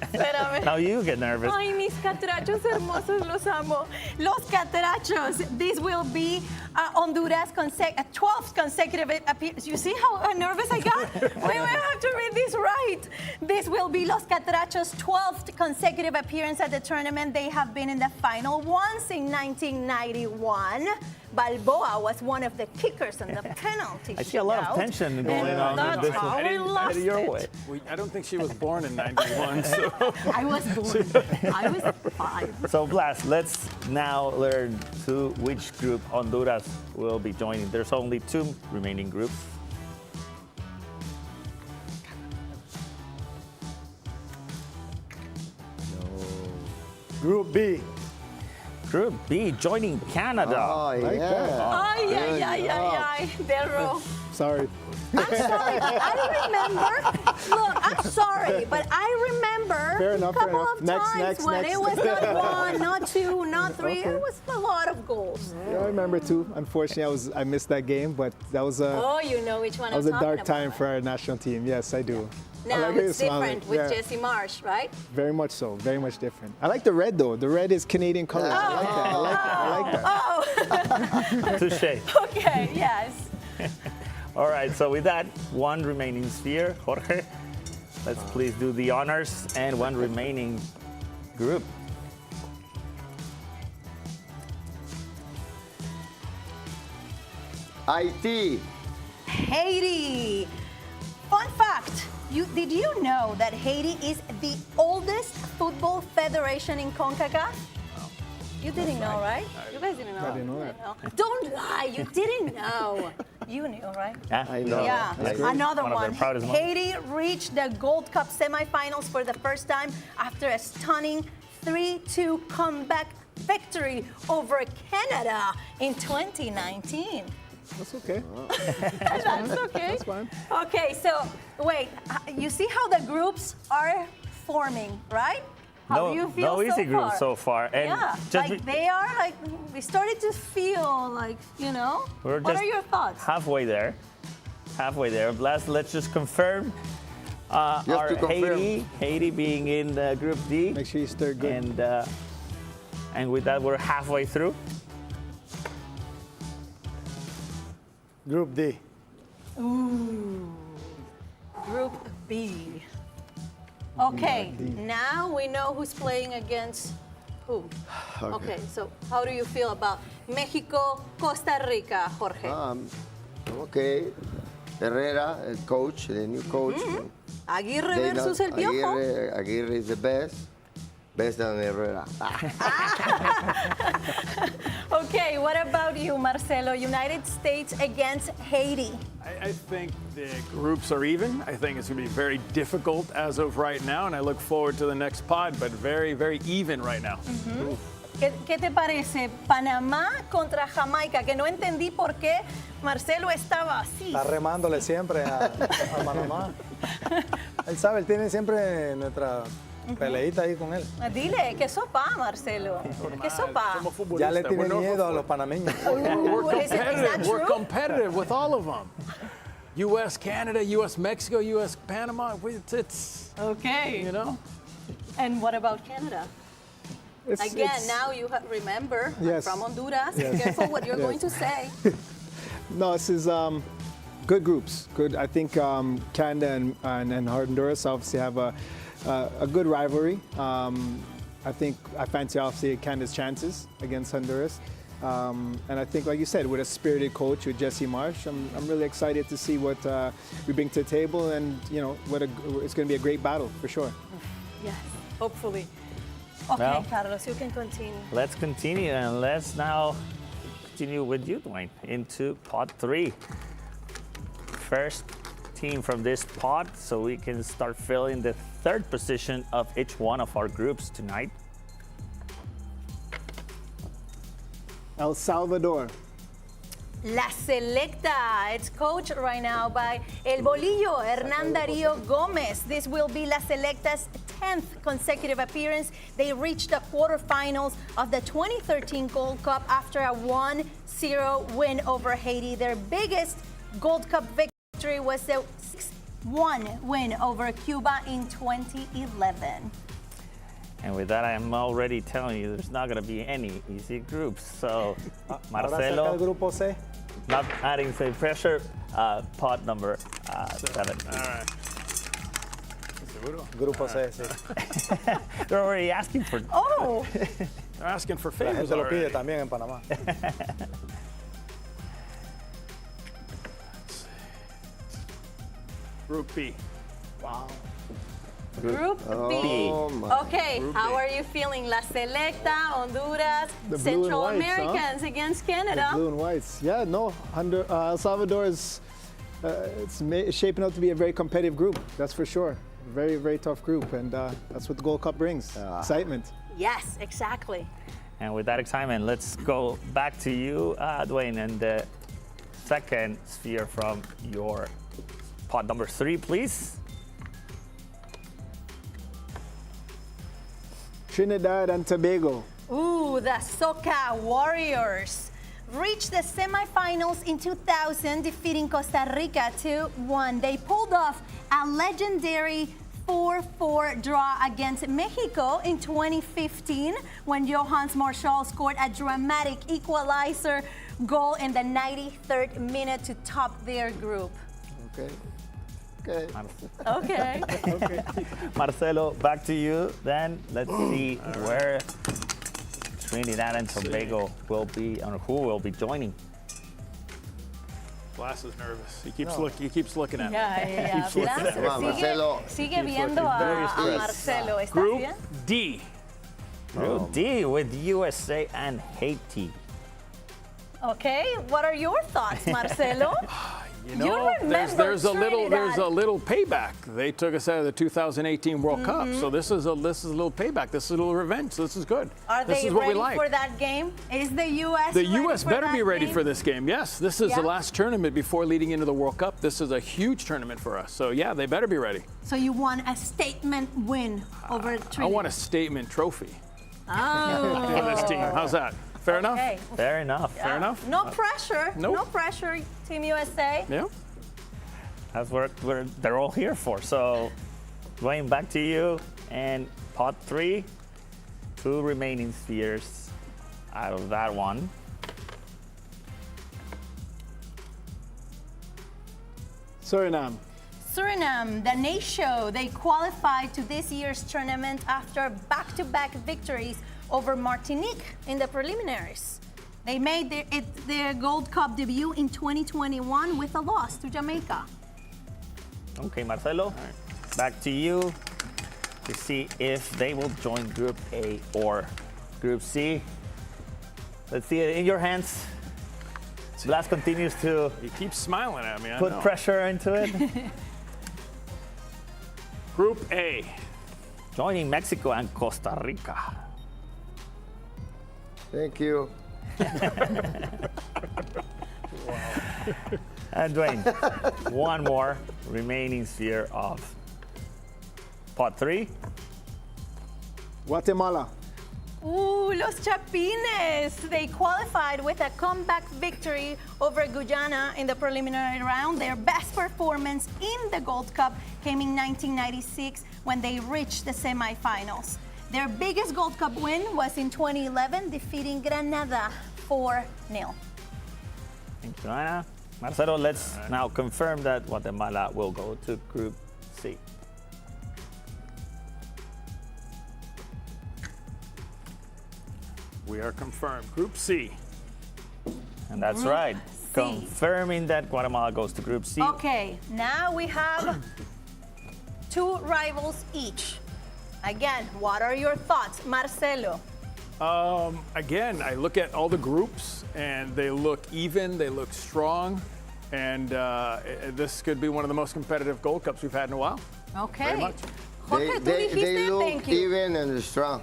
Espérame. Now you get nervous. Ay, mis catrachos hermosos, los amo. Los catrachos. This will be Honduras' 12th consecutive appearance. You see how nervous I got? Wait, I have to read this right. This will be Los Catrachos' 12th consecutive appearance at the tournament. They have been in the final once in 1991. Balboa was one of the kickers on the penalty I see a lot of shootout. tension going on with That's this how one. we lost Headed your it. way. I don't think she was born in 91, so. I was born. I was 5. So Blas, let's now learn to which group Honduras will be joining. There's only 2 remaining groups. Group B. Group B joining Canada. Oh, yeah. Ay. Dero. Sorry. I'm sorry, but I remember. Look, I'm sorry, but I remember Fair a enough, couple fair enough. of Next, times next, when next. it was not 1, not 2, not 3. Okay. It was a lot of goals. Yeah, I remember too. Unfortunately, I missed that game, but that was a Oh, you know which one that was I'm a talking dark time about. for our national team. Yes, I do. I Now like it, it's different smiling. with Yeah. Jesse Marsh, right? Very much so. Very much different. I like the red though. The red is Canadian colors. I like that. I like that. Oh, Touche. okay, yes. All right, so with that, 1 remaining sphere. Jorge, let's please do the honors and 1 remaining group. Haiti. Haiti. Fun fact, did you know that Haiti is the oldest football federation in Concacaf? You didn't know, right? You guys didn't know. I didn't know You that. didn't know. Don't lie, you didn't know. You knew, right? Yeah, I know. Yeah, That's another one of their one. proudest moments. Haiti reached the Gold Cup semifinals for the first time after a stunning 3-2 comeback victory over Canada in 2019. That's okay. That's okay. That's fine. Okay, so wait, you see how the groups are forming, right? How do you feel no easy so group far? so far. And Yeah, just like they are like we started to feel like, you know. We're What just are your thoughts? halfway there. Halfway there. Let's just confirm Just our to confirm. Haiti being in Group D. Make sure you stir good. And with that, we're halfway through. Group D. Ooh. Group B. Okay, now we know who's playing against who. Okay, so how do you feel about Mexico, Costa Rica, Jorge? Okay. Herrera, the coach, the new coach. Aguirre They versus know el Piojo. Aguirre is the best. Better than Herrera. Okay, what about you, Marcelo? United States against Haiti. I think the groups are even. I think it's going to be very difficult as of right now, and I look forward to the next pod, but very, very even right now. ¿Qué te parece? Panamá contra Jamaica, que no entendí por qué Marcelo estaba así. Está remándole siempre a Panamá. Él sabe, él tiene siempre nuestra peleita ahí con él. Dile, ¿qué sopa, Marcelo? ¿Qué sopa? Ya le tiene miedo a los panameños. We're competitive with all of them. U.S. Canada, U.S. Mexico, U.S. Panama. It's okay. You know. And what about Canada? Now you remember, yes. I'm from Honduras. Yes. Be careful what you're Yes. going to say. No, this is good groups. Good. I think Canada and Honduras obviously have a good rivalry. I fancy obviously Canada's chances against Honduras. And I think, like you said, with a spirited coach, with Jesse Marsh, I'm really excited to see what we bring to the table, and it's going to be a great battle for sure. Yes, hopefully. Okay, Well, Carlos, you can continue. Let's continue, and let's now continue with you, Dwayne, into pod 3. First team from this pod, so we can start filling the third position of each one of our groups tonight. El Salvador. La Selecta, it's coached right now by El Bolillo, Hernán Darío Gómez. This will be La Selecta's 10th consecutive appearance. They reached the quarterfinals of the 2013 Gold Cup after a 1-0 win over Haiti. Their biggest Gold Cup victory was the 6-1 win over Cuba in 2011. And with that, I am already telling you there's not going to be any easy groups. So, Marcelo, el grupo C. not adding the pressure, pod number 7. All right. Grupo C, sí. They're already asking for. Oh! They're asking for La favors gente lo pide already. también en Panamá. Group B. Wow. Group B. Okay, how are you feeling? La Selecta, Honduras, The blue and Central whites, Americans against Canada. The blue and whites. Yeah, no, El Salvador is it's shaping up to be a very competitive group. That's for sure. Very, very tough group, and that's what the Gold Cup brings. Excitement. Yes, exactly. And with that excitement, let's go back to you, Dwayne, and the second sphere from your pod number 3, please. Trinidad and Tobago. Ooh, the Soca Warriors reached the semifinals in 2000, defeating Costa Rica 2-1. They pulled off a legendary 4-4 draw against Mexico in 2015 when Johannes Marshall scored a dramatic equalizer goal in the 93rd minute to top their group. Okay. Okay. Marcelo, back to you then. Let's see where Trinidad and Tobago will be, or who will be joining. Blas is nervous. He keeps looking at me. Yeah. Blas Marcelo. sigue viendo a Marcelo. ¿Estás Group bien? D. Group D with USA and Haiti. Okay, what are your thoughts, Marcelo? You know, there's a little payback. They took us out of the 2018 World Cup, so this is a little payback. This is a little revenge. So this is good. Are this they is what we ready like. for that game? Is the U.S. The ready U.S. for better that be ready game? for this game. Yes, this is Yeah. the last tournament before leading into the World Cup. This is a huge tournament for us. So yeah, they better be ready. So you want a statement win over Trinidad? I want a statement trophy Oh. for this team. How's that? Fair enough? Okay. Fair enough. Fair enough? No pressure. Nope. No pressure, Team USA. Yeah. That's what they're all here for. So, Dwayne, back to you. And pod 3, 2 remaining spheres out of that one. Suriname. Suriname, the nation, they qualified to this year's tournament after back-to-back victories over Martinique in the preliminaries. They made their Gold Cup debut in 2021 with a loss to Jamaica. Okay, Marcelo, back to you. to see if they will join Group A or Group C. Let's see it in your hands. Blas continues to He keeps smiling at me. I put know. pressure into it. Group A. Joining Mexico and Costa Rica. Thank you. And Dwayne, one more remaining sphere of pot 3. Guatemala. Ooh, Los Chapines. They qualified with a comeback victory over Guyana in the preliminary round. Their best performance in the Gold Cup came in 1996 when they reached the semifinals. Their biggest Gold Cup win was in 2011, defeating Granada 4-0. Thank you, Ana. Marcelo, let's now confirm that Guatemala will go to Group C. We are confirmed. Group C. And that's Group right. C. Confirming that Guatemala goes to Group C. Okay, now we have 2 rivals each. Again, what are your thoughts, Marcelo? Again, I look at all the groups and they look even, they look strong, and this could be one of the most competitive Gold Cups we've had in a while. Okay. Very much. Jorge, tú dijiste, They look thank you. even and strong.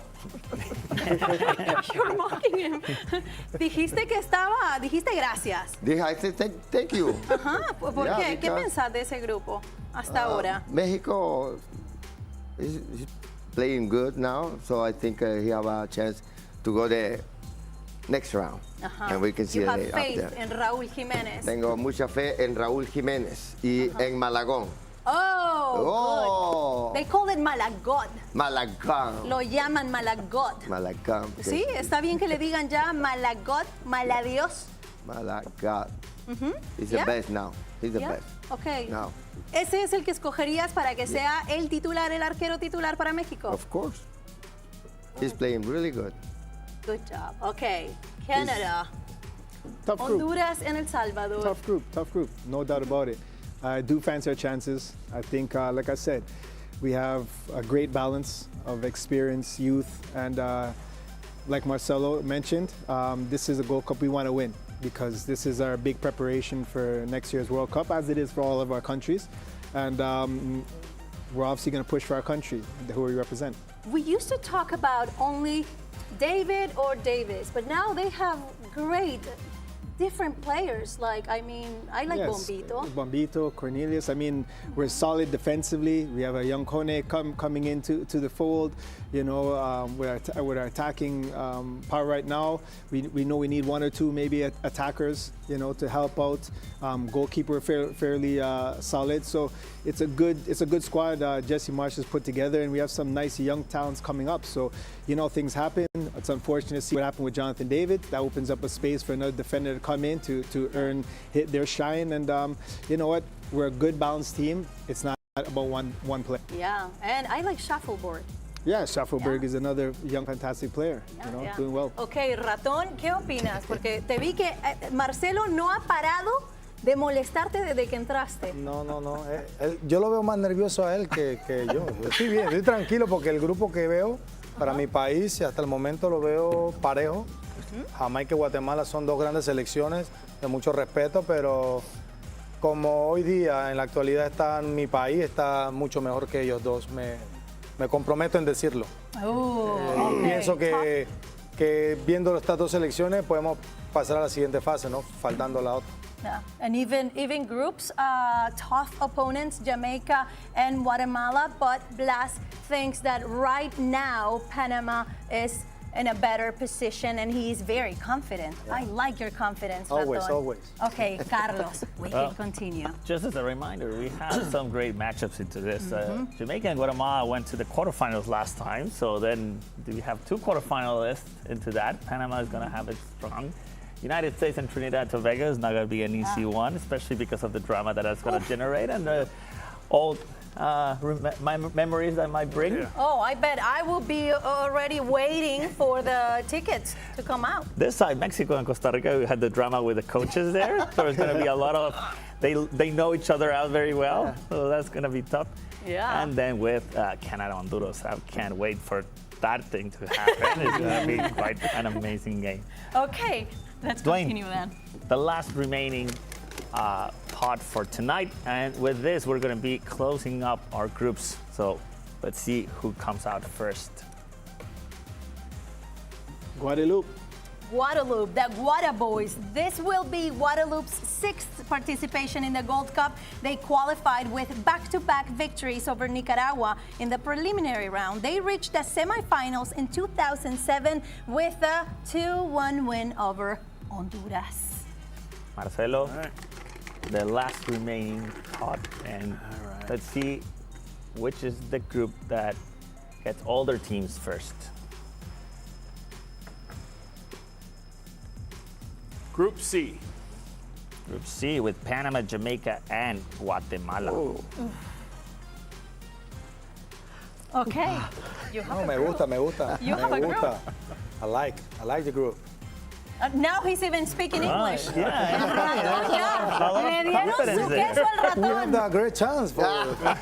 You're mocking him. Dijiste gracias. I said thank you. Ajá, ¿por Yeah, qué? ¿Qué because, pensás de ese grupo hasta ahora? Mexico is playing good now, so I think he have a chance to go the next round. Ajá. And we can see You it have up faith there. in Raúl Jiménez. Tengo mucha fe en Raúl Jiménez y en Malagón. Oh, good. They call it Malagot. Malagón. Lo llaman Malagot. Malagón. Sí, está bien que le digan ya Malagot, Maladios. Malagón. He's Yeah. the best now. He's the Yeah. best. Okay. Now. ¿Ese es el que escogerías para que sea el titular, el arquero titular para México? Of course. He's playing really good. Good job. Okay. Canada. Tough group. Honduras and El Salvador. Tough group, no doubt about it. I do fancy our chances. I think, like I said, we have a great balance of experience, youth, and like Marcelo mentioned, this is a Gold Cup we want to win because this is our big preparation for next year's World Cup, as it is for all of our countries. And we're obviously going to push for our country, who we represent. We used to talk about only David or Davis, but now they have great different players. Like, I mean, I like Bombito. Bombito, Cornelius. I mean, we're solid defensively. We have a young Kone coming into the fold. You know, with our attacking power right now, we know we need 1 or 2 maybe attackers, you know, to help out. Goalkeeper fairly solid. So it's a good squad Jesse Marsh has put together, and we have some nice young talents coming up. So, you know, things happen. It's unfortunate to see what happened with Jonathan David. That opens up a space for another defender to come in to hit their shine. And you know what? We're a good balanced team. It's not about one player. Yeah, and I like Shuffleboard. Yeah, Schaffelberg is another young, fantastic player. You know, doing well. Okay, Ratón, ¿qué opinas? Porque te vi que Marcelo no ha parado de molestarte desde que entraste. No. Yo lo veo más nervioso a él que yo. Estoy bien, estoy tranquilo porque el grupo que veo para mi país hasta el momento lo veo parejo. Jamaica y Guatemala son 2 grandes selecciones de mucho respeto, pero como hoy día en la actualidad está mi país, está mucho mejor que ellos dos. Me comprometo en decirlo. Pienso que viendo estas 2 selecciones podemos pasar a la siguiente fase, ¿no? Faltando la otra. Yeah. And even groups, tough opponents, Jamaica and Guatemala, but Blas thinks that right now Panama is in a better position and he is very confident. Yeah. I like your confidence, Raton. Always. Okay, Carlos, we can continue. Just as a reminder, we have some great matchups into this. Jamaica and Guatemala went to the quarterfinals last time, so then we have 2 quarterfinalists into that. Panama is going to have it strong. United States and Trinidad and Tobago is not going to be an easy one, especially because of the drama that it's going to generate. And memories I might bring. Yeah. Oh, I bet I will be already waiting for the tickets to come out. This side, Mexico and Costa Rica, we had the drama with the coaches there. So there's going to be a lot of, they know each other out very well. So that's going to be tough. Yeah. And then with Canada, Honduras, I can't wait for that thing to happen. It's going to be quite an amazing game. Okay, let's Dwayne, continue then. The last remaining pot for tonight. And with this, we're going to be closing up our groups. So let's see who comes out first. Guadeloupe. Guadeloupe, the Guada Boys. This will be Guadeloupe's 6th participation in the Gold Cup. They qualified with back-to-back victories over Nicaragua in the preliminary round. They reached the semifinals in 2007 with a 2-1 win over Honduras. Marcelo, the last remaining pot, and let's see which is the group that gets all their teams first. Group C. Group C with Panama, Jamaica, and Guatemala. Oh. Okay. You have No, a me group. gusta, me gusta. You have me a group. gusta. I like the group. Now he's even speaking English. A lot Le of dieron confidence su there. queso al We have ratón. a great chance for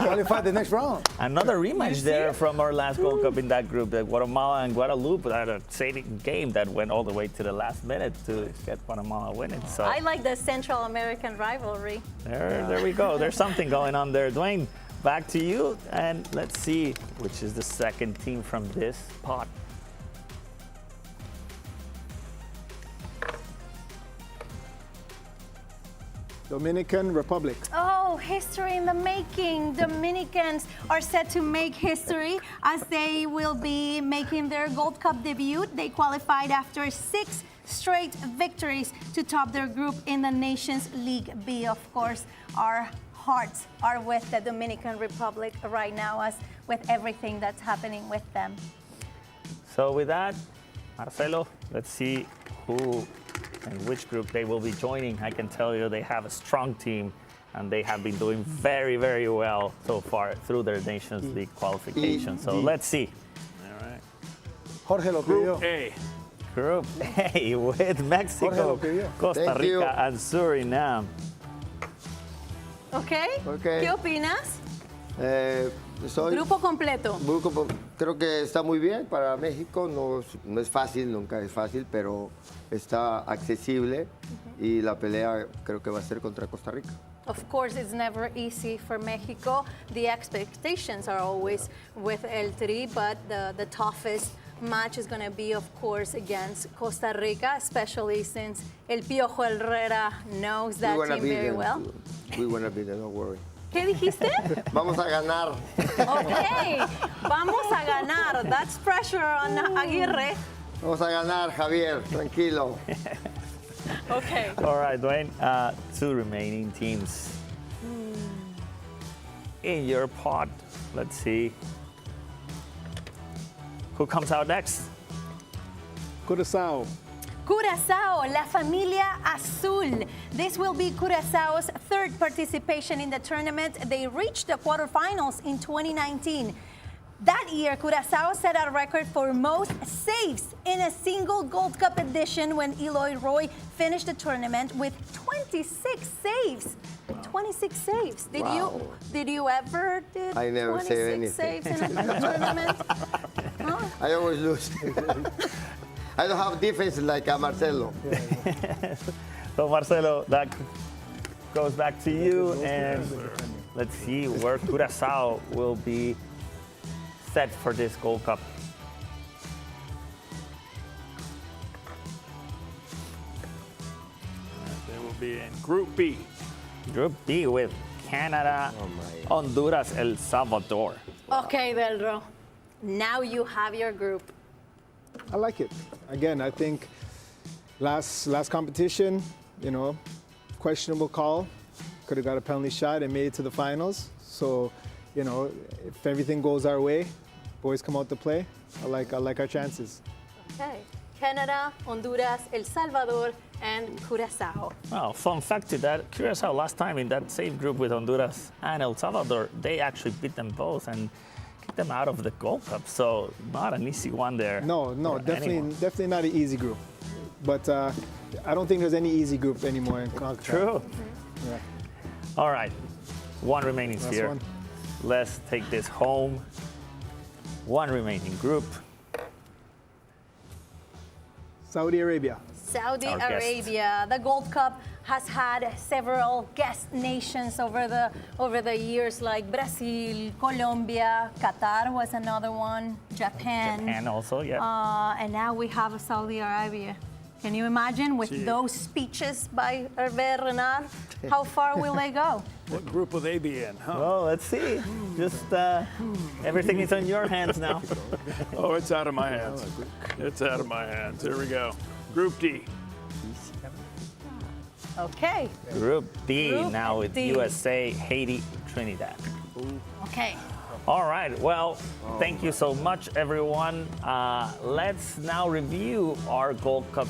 qualify the next round. Another rematch there from our last Gold Cup in that group. Guatemala and Guadeloupe had a exciting game that went all the way to the last minute to get Guatemala winning. So I like the Central American rivalry. there we go. There's something going on there. Dwayne, back to you, and let's see which is the second team from this pot. Dominican Republic. Oh, history in the making. Dominicans are set to make history as they will be making their Gold Cup debut. They qualified after 6 straight victories to top their group in the Nations League B. Of course, our hearts are with the Dominican Republic right now, as with everything that's happening with them. So with that, Marcelo, let's see who and which group they will be joining. I can tell you they have a strong team, and they have been doing very, very well so far through their Nations League qualification. So let's see. All right. Jorge lo Group pidió. A. Group A with Mexico, Costa Thank you. Rica, and Suriname. Okay? Okay. ¿Qué opinas? Soy Grupo completo. creo que está muy bien para México. No es fácil, nunca es fácil, pero está accesible y la pelea creo que va a ser contra Costa Rica. Of course, it's never easy for Mexico. The expectations are always with El Tri, but the toughest match is going to be, of course, against Costa Rica, especially since El Piojo Herrera knows that team very well. We wanna be there, don't worry. ¿Qué dijiste? Vamos a ganar. Okay, vamos a ganar. That's pressure on Aguirre. Vamos a ganar, Javier, tranquilo. Okay. All right, Dwayne, 2 remaining teams in your pot. Let's see who comes out next. Curaçao. Curaçao, La Familia Azul. This will be Curaçao's 3rd participation in the tournament. They reached the quarterfinals in 2019. That year, Curaçao set a record for most saves in a single Gold Cup edition when Eloy Roy finished the tournament with 26 saves. 26 saves. Did you ever do I never 26 save anything. saves in a tournament? Huh? I always lose. I don't have defense like Marcelo. So, Marcelo, that goes back to you, and let's see where Curaçao will be set for this Gold Cup. They will be in Group B. Group B with Canada, Honduras, El Salvador. Okay, Delro. Now you have your group. I like it. Again, I think last competition, questionable call. Could have got a penalty shot and made it to the finals. So, if everything goes our way, boys come out to play. I like our chances. Okay. Canada, Honduras, El Salvador, and Curaçao. Well, fun fact to that, Curaçao last time in that same group with Honduras and El Salvador, they actually beat them both and kicked them out of the Gold Cup. So not an easy one there. No, definitely not an easy group. But I don't think there's any easy group anymore in Concacaf. True. Yeah. All right, one remaining Last sphere. one. Let's take this home. One remaining group. Saudi Arabia. Saudi Our guest. Arabia. The Gold Cup has had several guest nations over the years, like Brazil, Colombia, Qatar was another one, Japan. Japan also, yeah. And now we have Saudi Arabia. Can you imagine with those speeches by Hervé Renard? How far will they go? What group will they be in? Huh? Well, let's see. Just everything is in your hands now. Oh, it's out of my hands. It's out of my hands. Here we go. Group D. Okay. Group D Group now with D. USA, Haiti, Trinidad. Okay. All right. Well, thank you so much, everyone. Let's now review our Gold Cup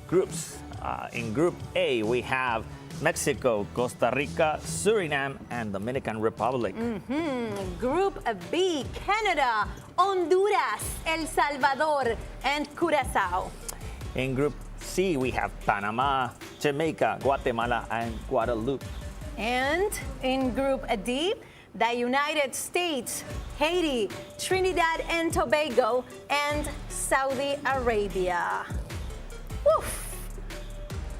groups. In Group A, we have Mexico, Costa Rica, Suriname, and Dominican Republic. Group B, Canada, Honduras, El Salvador, and Curaçao. In Group C, we have Panama, Jamaica, Guatemala, and Guadeloupe. And in Group D, the United States, Haiti, Trinidad and Tobago, and Saudi Arabia. Woof.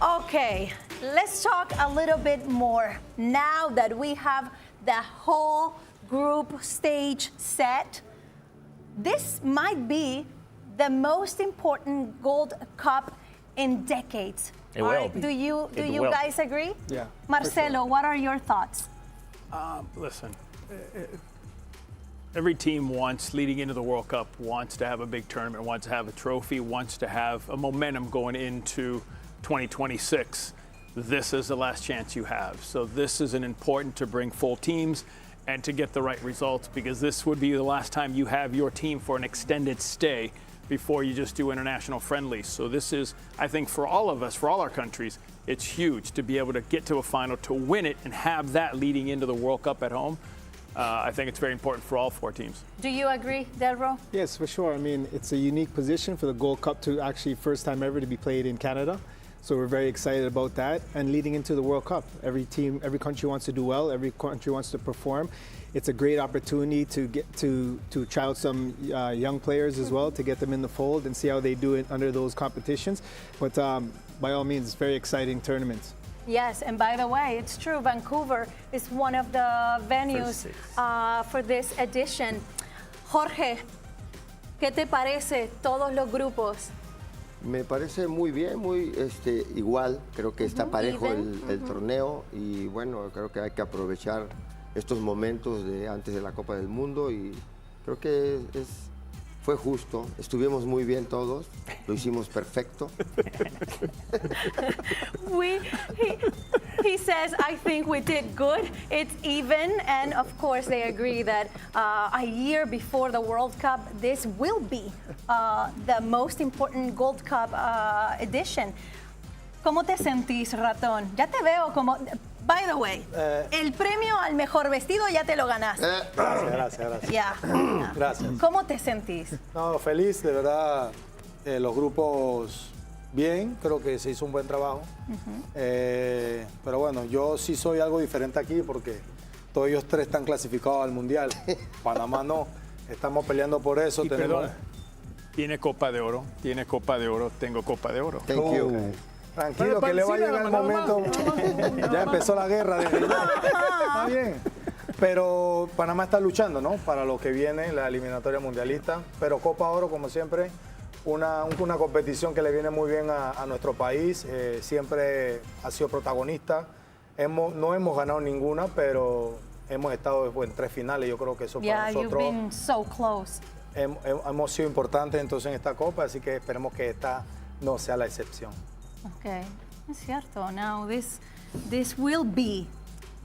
Okay, let's talk a little bit more now that we have the whole group stage set. This might be the most important Gold Cup in decades. It will be. Do you It will. guys agree? Yeah. Marcelo, what are your thoughts? Listen, every team leading into the World Cup, wants to have a big tournament, wants to have a trophy, wants to have a momentum going into 2026. This is the last chance you have. So this is important to bring full teams and to get the right results, because this would be the last time you have your team for an extended stay before you just do international friendlies. So this is, I think, for all of us, for all our countries, it's huge to be able to get to a final, to win it, and have that leading into the World Cup at home. I think it's very important for all four teams. Do you agree, Delro? Yes, for sure. I mean, it's a unique position for the Gold Cup to actually first time ever to be played in Canada. So we're very excited about that. And leading into the World Cup, every team, every country wants to do well. Every country wants to perform. It's a great opportunity to get to try out some young players as well, to get them in the fold and see how they do it under those competitions. But by all means, it's very exciting tournaments. Yes, and by the way, it's true, Vancouver is one of the venues for this edition. Jorge, ¿qué te parece todos los grupos? Me parece muy bien, muy igual. Creo que está parejo el torneo y bueno, creo que hay que aprovechar estos momentos de antes de la Copa del Mundo y creo que fue justo. Estuvimos muy bien todos, lo hicimos perfecto. He says, I think we did good. It's even, and of course they agree that a year before the World Cup, this will be the most important Gold Cup edition. ¿Cómo te sentís, Ratón? Ya te veo como... By the way, el premio al mejor vestido ya te lo ganaste. Gracias. Ya. Gracias. ¿Cómo te sentís? No, feliz, de verdad. Los grupos bien, creo que se hizo un buen trabajo. Pero bueno, yo sí soy algo diferente aquí porque todos ellos tres están clasificados al Mundial. Panamá no. Estamos peleando por eso. Perdona, tiene Copa de Oro, tengo Copa de Oro. Thank you. Tranquilo, que le va a llegar el momento. Ya empezó la guerra. Está bien. Pero Panamá está luchando, ¿no? Para lo que viene, la eliminatoria mundialista. Pero Copa Oro, como siempre, una competición que le viene muy bien a nuestro país. Siempre ha sido protagonista. No hemos ganado ninguna, pero hemos estado en 3 finales. Yo creo que eso para nosotros... You've been so close. Hemos sido importantes entonces en esta Copa, así que esperemos que esta no sea la excepción. Okay, es cierto. Now this will be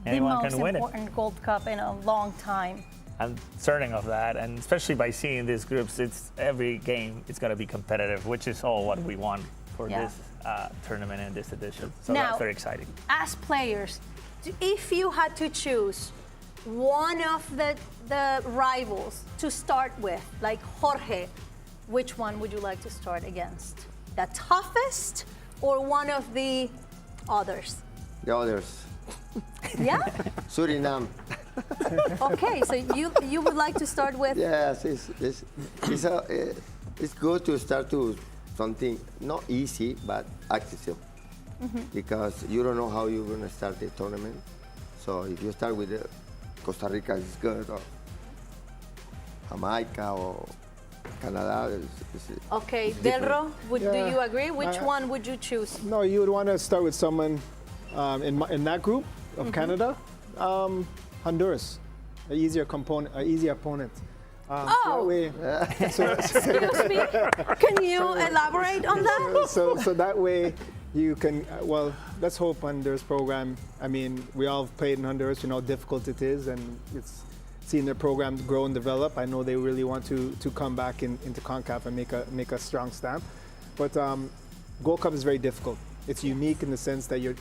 Anyone the most can win important Gold Cup in a long time. I'm certain of that, and especially by seeing these groups, it's every game it's going to be competitive, which is all what we want for this tournament and this edition. So Now, that's very exciting. As players, if you had to choose one of the rivals to start with, like Jorge, which one would you like to start against? The toughest or one of the others? The others. Yeah? Suriname. Okay, so you would like to start with? Yes, it's good to start to something not easy but accessible, because you don't know how you're going to start the tournament. So if you start with Costa Rica, is good, or Jamaica or Canada. Okay, Delro, do you agree? Which one would you choose? No, you would want to start with someone in that group of Canada. Honduras, an easier opponent. Excuse me. Can you elaborate on that? So that way you can. Well, let's hope Honduras program. I mean, we all played in Honduras. You know how difficult it is, and it's seen their program grow and develop. I know they really want to come back into Concacaf and make a strong stamp. But Gold Cup is very difficult. It's unique in the sense that you're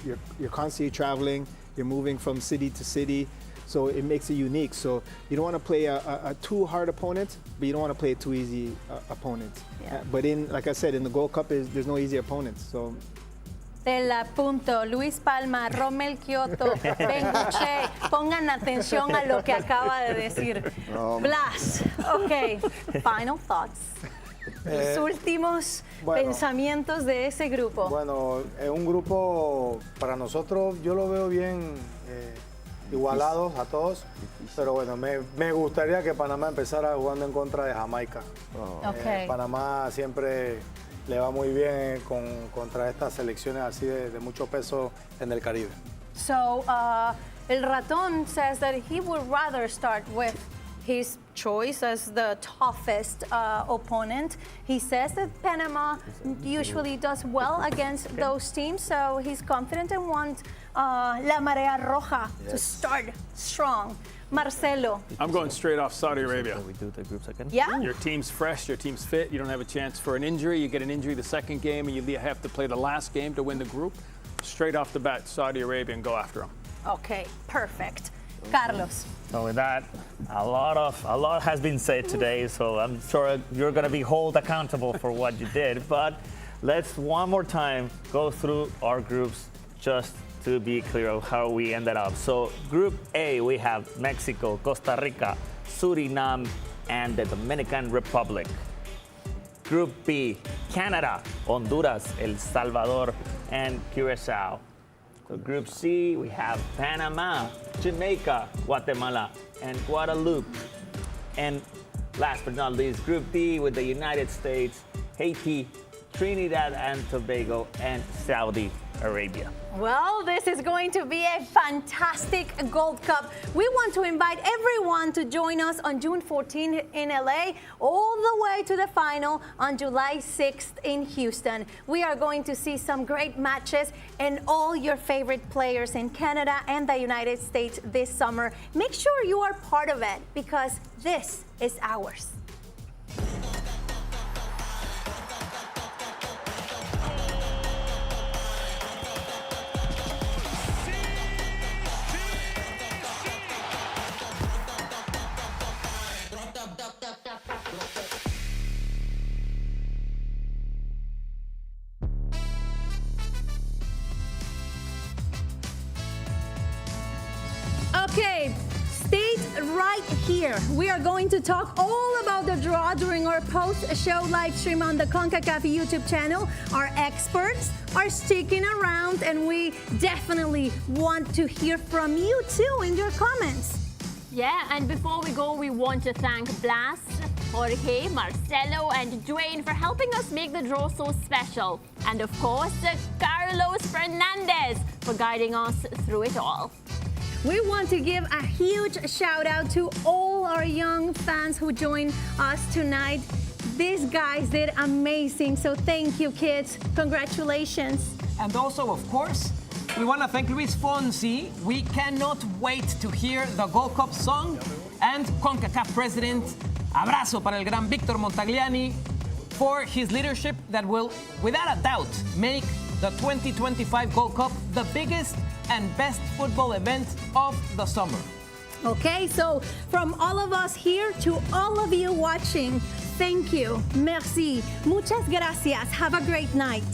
constantly traveling. You're moving from city to city. So it makes it unique. So you don't want to play a too hard opponent, but you don't want to play a too easy opponent. Yeah. But like I said, in the Gold Cup, there's no easy opponents. So. Del punto, Luis Palma, Rommel Kyoto, Benguche, pongan atención a lo que acaba de decir. Blas, ok, final thoughts. Los últimos pensamientos de ese grupo. Bueno, es un grupo para nosotros, yo lo veo bien igualados a todos, pero bueno, me gustaría que Panamá empezara jugando en contra de Jamaica. Okay. Panamá siempre le va muy bien contra estas selecciones así de mucho peso en el Caribe. So, El Ratón says that he would rather start with his choice as the toughest opponent. He says that Panama usually does well against those teams, so he's confident and wants La Marea Roja to start strong. Marcelo. I'm going straight off Saudi Arabia. We do the groups again? Yeah? Your team's fresh, your team's fit, you don't have a chance for an injury. You get an injury the second game and you have to play the last game to win the group. Straight off the bat, Saudi Arabia, and go after them. Okay, perfect. Carlos. So with that, a lot has been said today, so I'm sure you're going to be held accountable for what you did. But let's one more time go through our groups just to be clear of how we ended up. So Group A, we have Mexico, Costa Rica, Suriname, and the Dominican Republic. Group B, Canada, Honduras, El Salvador, and Curacao. So Group C, we have Panama, Jamaica, Guatemala, and Guadeloupe. And last but not least, Group D with the United States, Haiti, Trinidad and Tobago, and Saudi Arabia. Well, this is going to be a fantastic Gold Cup. We want to invite everyone to join us on June 14th in LA, all the way to the final on July 6th in Houston. We are going to see some great matches and all your favorite players in Canada and the United States this summer. Make sure you are part of it because this is ours. Okay, stay right here. We are going to talk all about the draw during our post-show live stream on the Concacaf YouTube channel. Our experts are sticking around, and we definitely want to hear from you too in your comments. Yeah, and before we go, we want to thank Blas, Jorge, Marcelo, and Dwayne for helping us make the draw so special. And of course, Carlos Fernandez for guiding us through it all. We want to give a huge shout out to all our young fans who joined us tonight. These guys did amazing, so thank you, kids. Congratulations. And also, of course, we want to thank Luis Fonsi. We cannot wait to hear the Gold Cup song. And CONCACAF President, abrazo para el gran Víctor Montagliani. for his leadership that will, without a doubt, make the 2025 Gold Cup the biggest and best football event of the summer. Okay, so from all of us here to all of you watching, thank you. Merci. Muchas gracias. Have a great night.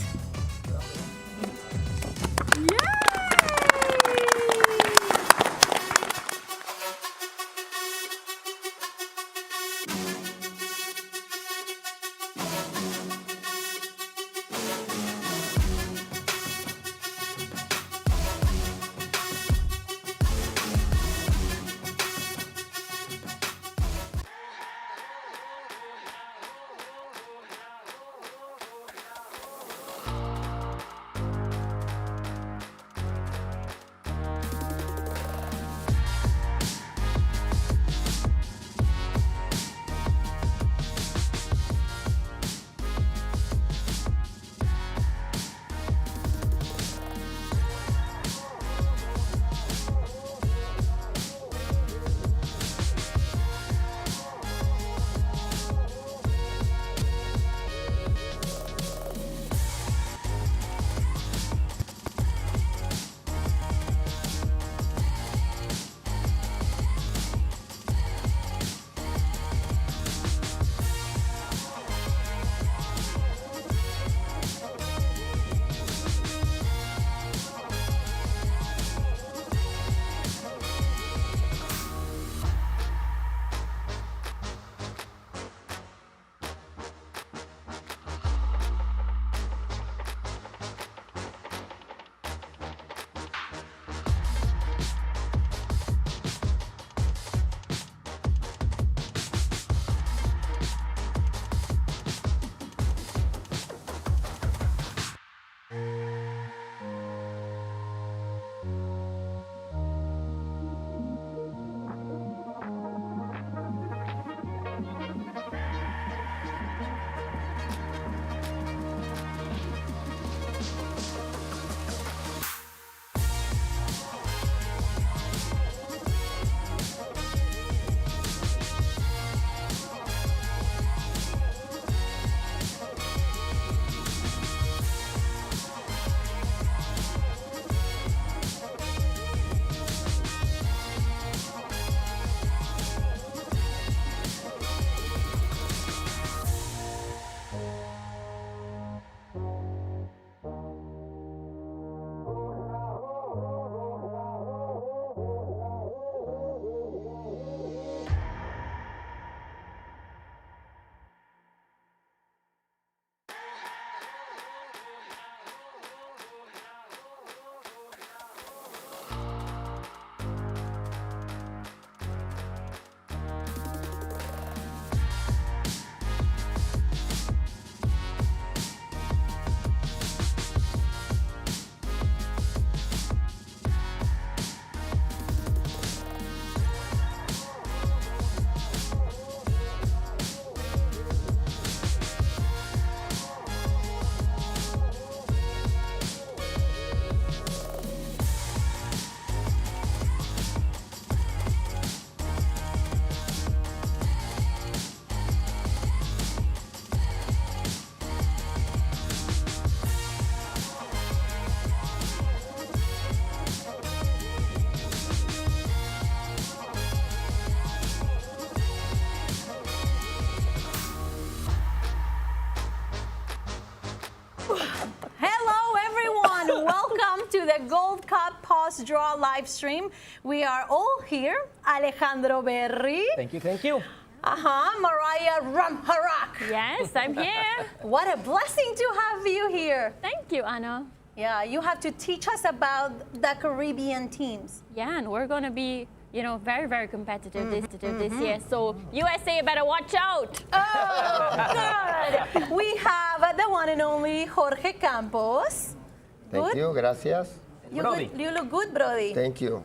to the Gold Cup post-draw live stream. We are all here. Alejandro Berry. Thank you, thank you. Mariah Ramharak. Yes, I'm here. What a blessing to have you here. Thank you, Anna. Yeah, you have to teach us about the Caribbean teams. Yeah, and we're going to be, you know, very, very competitive this year. So USA better watch out. Oh, good. We have the one and only Jorge Campos. Thank you, gracias. You look good, Brody. Thank you.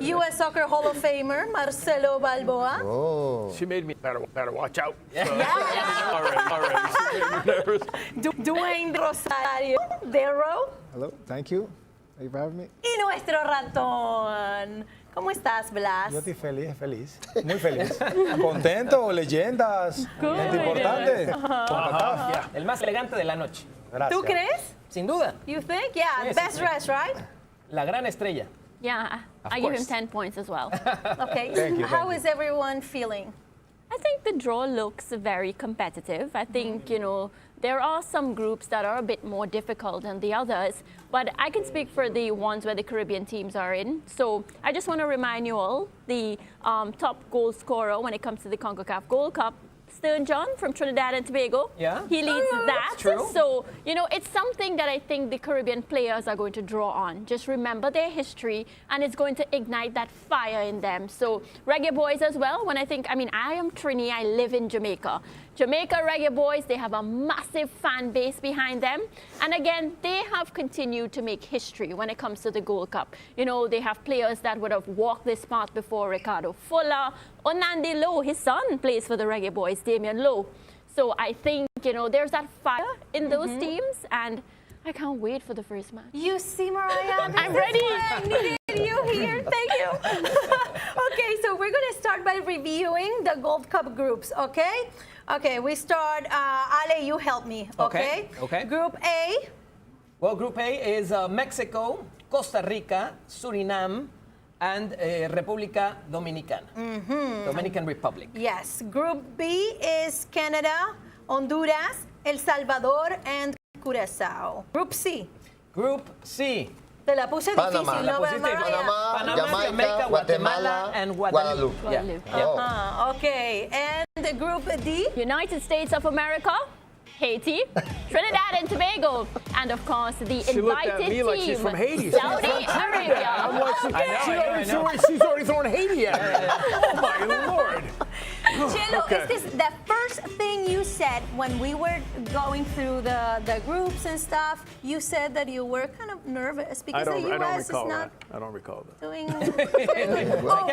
U.S. Soccer Hall of Famer Marcelo Balboa. Oh. She made me better watch out. So. Yeah. Already. She made me nervous. Dwayne Rosario. Dero. Hello, thank you. Thank you for having me. Y nuestro ratón. ¿Cómo estás, Blas? Yo estoy feliz, muy feliz. Contento, leyendas, gente importante. Ajá. El más elegante de la noche. Gracias. ¿Tú crees? Sin duda. You think? Yeah, Sí, best sí. dress, right? La gran estrella. Yeah, Of I give him course. 10 points as well. Okay. Thank you, How thank is everyone feeling? I think the draw looks very competitive. I think, you know, there are some groups that are a bit more difficult than the others, but I can speak for the ones where the Caribbean teams are in. So I just want to remind you all, the top goal scorer when it comes to the Concacaf Gold Cup, Stern John from Trinidad and Tobago. Yeah. He leads that. That's true. So, you know, it's something that I think the Caribbean players are going to draw on. Just remember their history, and it's going to ignite that fire in them. So, Reggae Boys as well, when I am Trini, I live in Jamaica. Jamaica Reggae Boys, they have a massive fan base behind them. And again, they have continued to make history when it comes to the Gold Cup. You know, they have players that would have walked this path before: Ricardo Fuller, Onandi Lowe, his son plays for the Reggae Boys, Damian Lowe. So I think, you know, there's that fire in those teams, and I can't wait for the first match. You see, Mariah? I'm ready. I needed you here. Thank you. Okay, so we're going to start by reviewing the Gold Cup groups, okay? Okay, we start. Ale, you help me, okay? Okay. Group A. Well, Group A is Mexico, Costa Rica, Suriname, and República Dominicana. Dominican Republic. Yes. Group B is Canada, Honduras, El Salvador, and Curaçao. Group C. Group C. Te la puse Panamá. difícil, La ¿no? pusiste Mariah? Panamá, Jamaica, Guatemala, and Guadalupe. Guadalupe. Yeah. Oh. Okay, and Group D. United States of America, Haiti, Trinidad and Tobago, and of course the She looked invited at me like she's team, from Haiti. Saudi I'm Arabia. like, I know. she's already throwing Haiti at me. Oh my Lord. Chelo, Okay. is this the first thing you said when we were going through the groups and stuff? You said that you were kind of nervous because the I don't U.S. is recall not that. I don't recall that. doing. Oh,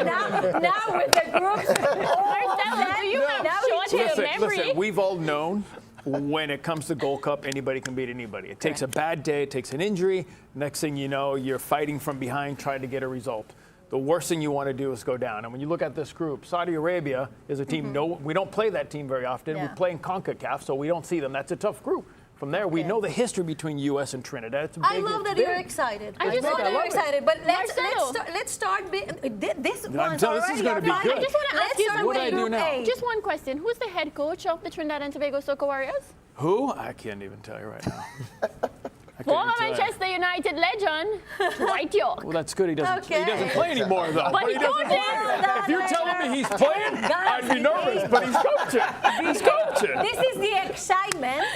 now with the groups. Marcelo, do you have short-term memory? Listen, we've all known when it comes to Gold Cup, anybody can beat anybody. It takes a bad day, it takes an injury. Next thing you know, you're fighting from behind trying to get a result. The worst thing you want to do is go down. And when you look at this group, Saudi Arabia is a team, we don't play that team very often. Yeah. We play in Concacaf, so we don't see them. That's a tough group. From there, we know the history between U.S. and Trinidad. It's I big, love it's that big. you're excited. I I just know wanna- that you're I love it. excited, but Marcelo. let's start. This I'm one's telling you, this is already gonna be fun. good. I just want to ask Let's you start What with do I do Group now? A. Just one question. Who's the head coach of the Trinidad and Tobago Soccer Warriors? Who? I can't even tell you right now. I couldn't Former even tell you. Manchester United legend, Dwight York. Well, that's good. He doesn't. Okay. He doesn't play anymore, though. But he doesn't coaches. play. If you're telling me he's playing, I'd be nervous. But he's coaching. He's coaching. This is the excitement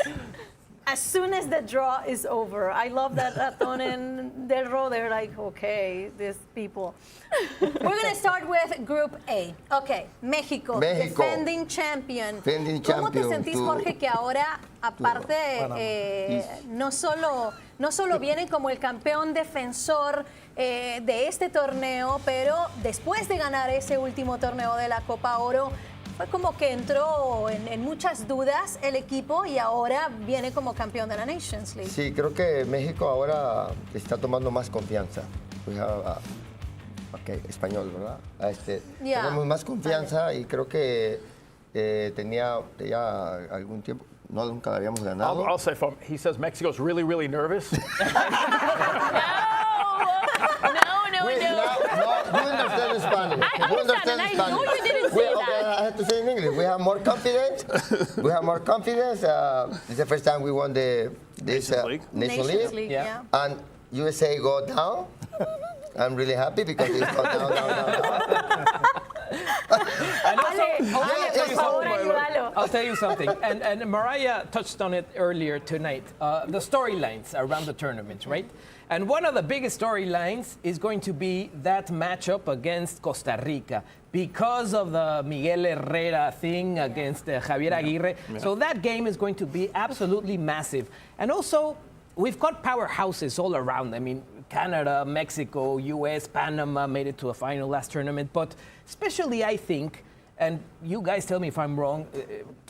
as soon as the draw is over. I love that Raton and Del Ro, they're like, okay, these people. We're going to start with Group A. Okay, México, México. defending champion. Defending ¿Cómo te champion sentís, to- Jorge, que ahora, aparte, no solo vienen como el campeón defensor de este torneo, pero después de ganar ese último torneo de la Copa Oro, fue como que entró en muchas dudas el equipo y ahora viene como campeón de la Nations League. Sí, creo que México ahora está tomando más confianza. Ok, español, ¿verdad? Ya. Tenemos más confianza y creo que tenía ya algún tiempo, nunca la habíamos ganado. I'll say, he says Mexico's really, really nervous. No. Wait, no, you understand Spanish. I You understand, and I know you didn't say Okay, that. I have to say in English. We have more confidence. It's the first time we won this Nations League. Nations League. Yeah. And USA go down. I'm really happy because it's gone down. And also, Ale, por favor, ayúdalo. I'll tell you something, and Mariah touched on it earlier tonight, the storylines around the tournament, right? And one of the biggest storylines is going to be that matchup against Costa Rica because of the Miguel Herrera thing against Javier Aguirre. Yeah. So that game is going to be absolutely massive. And also, we've got powerhouses all around. I mean, Canada, Mexico, US, Panama made it to a final last tournament. But especially, I think, and you guys tell me if I'm wrong,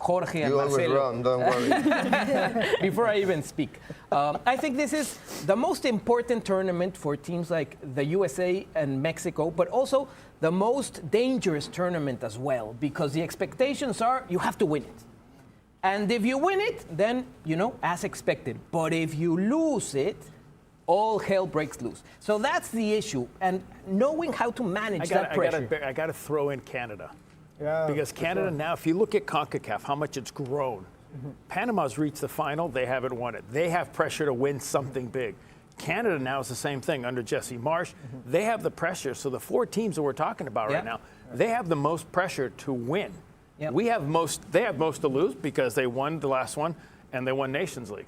Jorge and You're always Marcelo. wrong, don't worry. Before I even speak, I think this is the most important tournament for teams like the USA and Mexico, but also the most dangerous tournament as well, because the expectations are you have to win it. And if you win it, then, as expected. But if you lose it, all hell breaks loose. So that's the issue. And knowing how to manage that pressure. I got to throw in Canada. Yeah, Because Canada now, if you look at CONCACAF, how much it's grown. Panama's reached the final, they haven't won it. They have pressure to win something big. Canada now is the same thing under Jesse Marsh. They have the pressure. So the 4 teams that we're talking about right now, they have the most pressure to win. Yep. They have most to lose because they won the last one and they won Nations League.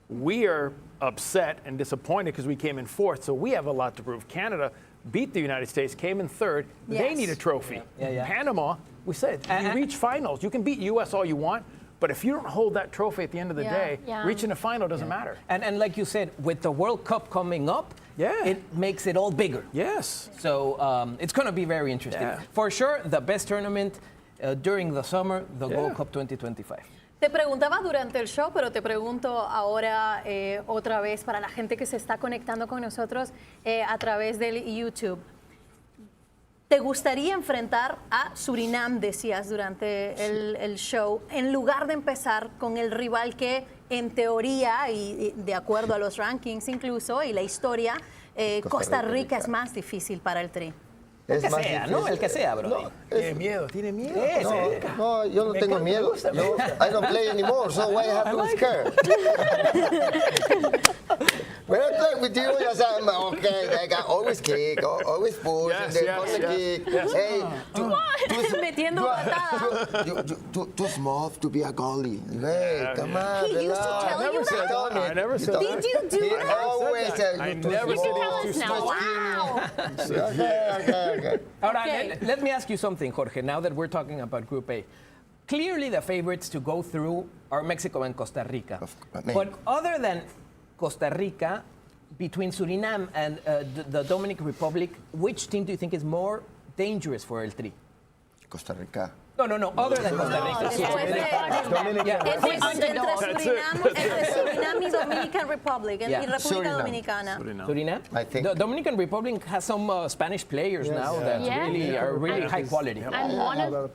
We are upset and disappointed because we came in 4th, so we have a lot to prove. Canada beat the United States, came in 3rd. Yes. They need a trophy. Yeah. Panama, we said, you reach finals. You can beat U.S. all you want, but if you don't hold that trophy at the end of the day, reaching a final doesn't matter. And like you said, with the World Cup coming up, it makes it all bigger. Yes. So it's going to be very interesting. Yeah. For sure, the best tournament during the summer, the Gold Cup 2025. Te preguntaba durante el show, pero te pregunto ahora otra vez para la gente que se está conectando con nosotros a través del YouTube. ¿Te gustaría enfrentar a Surinam, decías durante el show, en lugar de empezar con el rival que en teoría y de acuerdo a los rankings incluso y la historia, Costa Rica es más difícil para el Tri? El que sea, ¿no? El que sea, bro. No, Tiene miedo. no, yo no tengo miedo. I don't play anymore, so why I have to be scared? When I play with you, I say, okay, I got always kick, always push, and then kick. Hey, Metiendo patadas. too small to be a goalie. Hey, come on. He used to tell you that? I never said that. Did you do that? Always said I you too never small. said Tell us now. Wow. Okay. All right, let me ask you something, Jorge, now that we're talking about Group A. Clearly, the favorites to go through are Mexico and Costa Rica. But other than Costa Rica, between Surinam and the Dominican Republic, which team do you think is more dangerous for El Tri? Costa Rica. No, other than Costa Rica. Entre Surinam y Dominican Republic, y República Dominicana. Surinam? I think. The Dominican Republic has some Spanish players now that are really high quality. And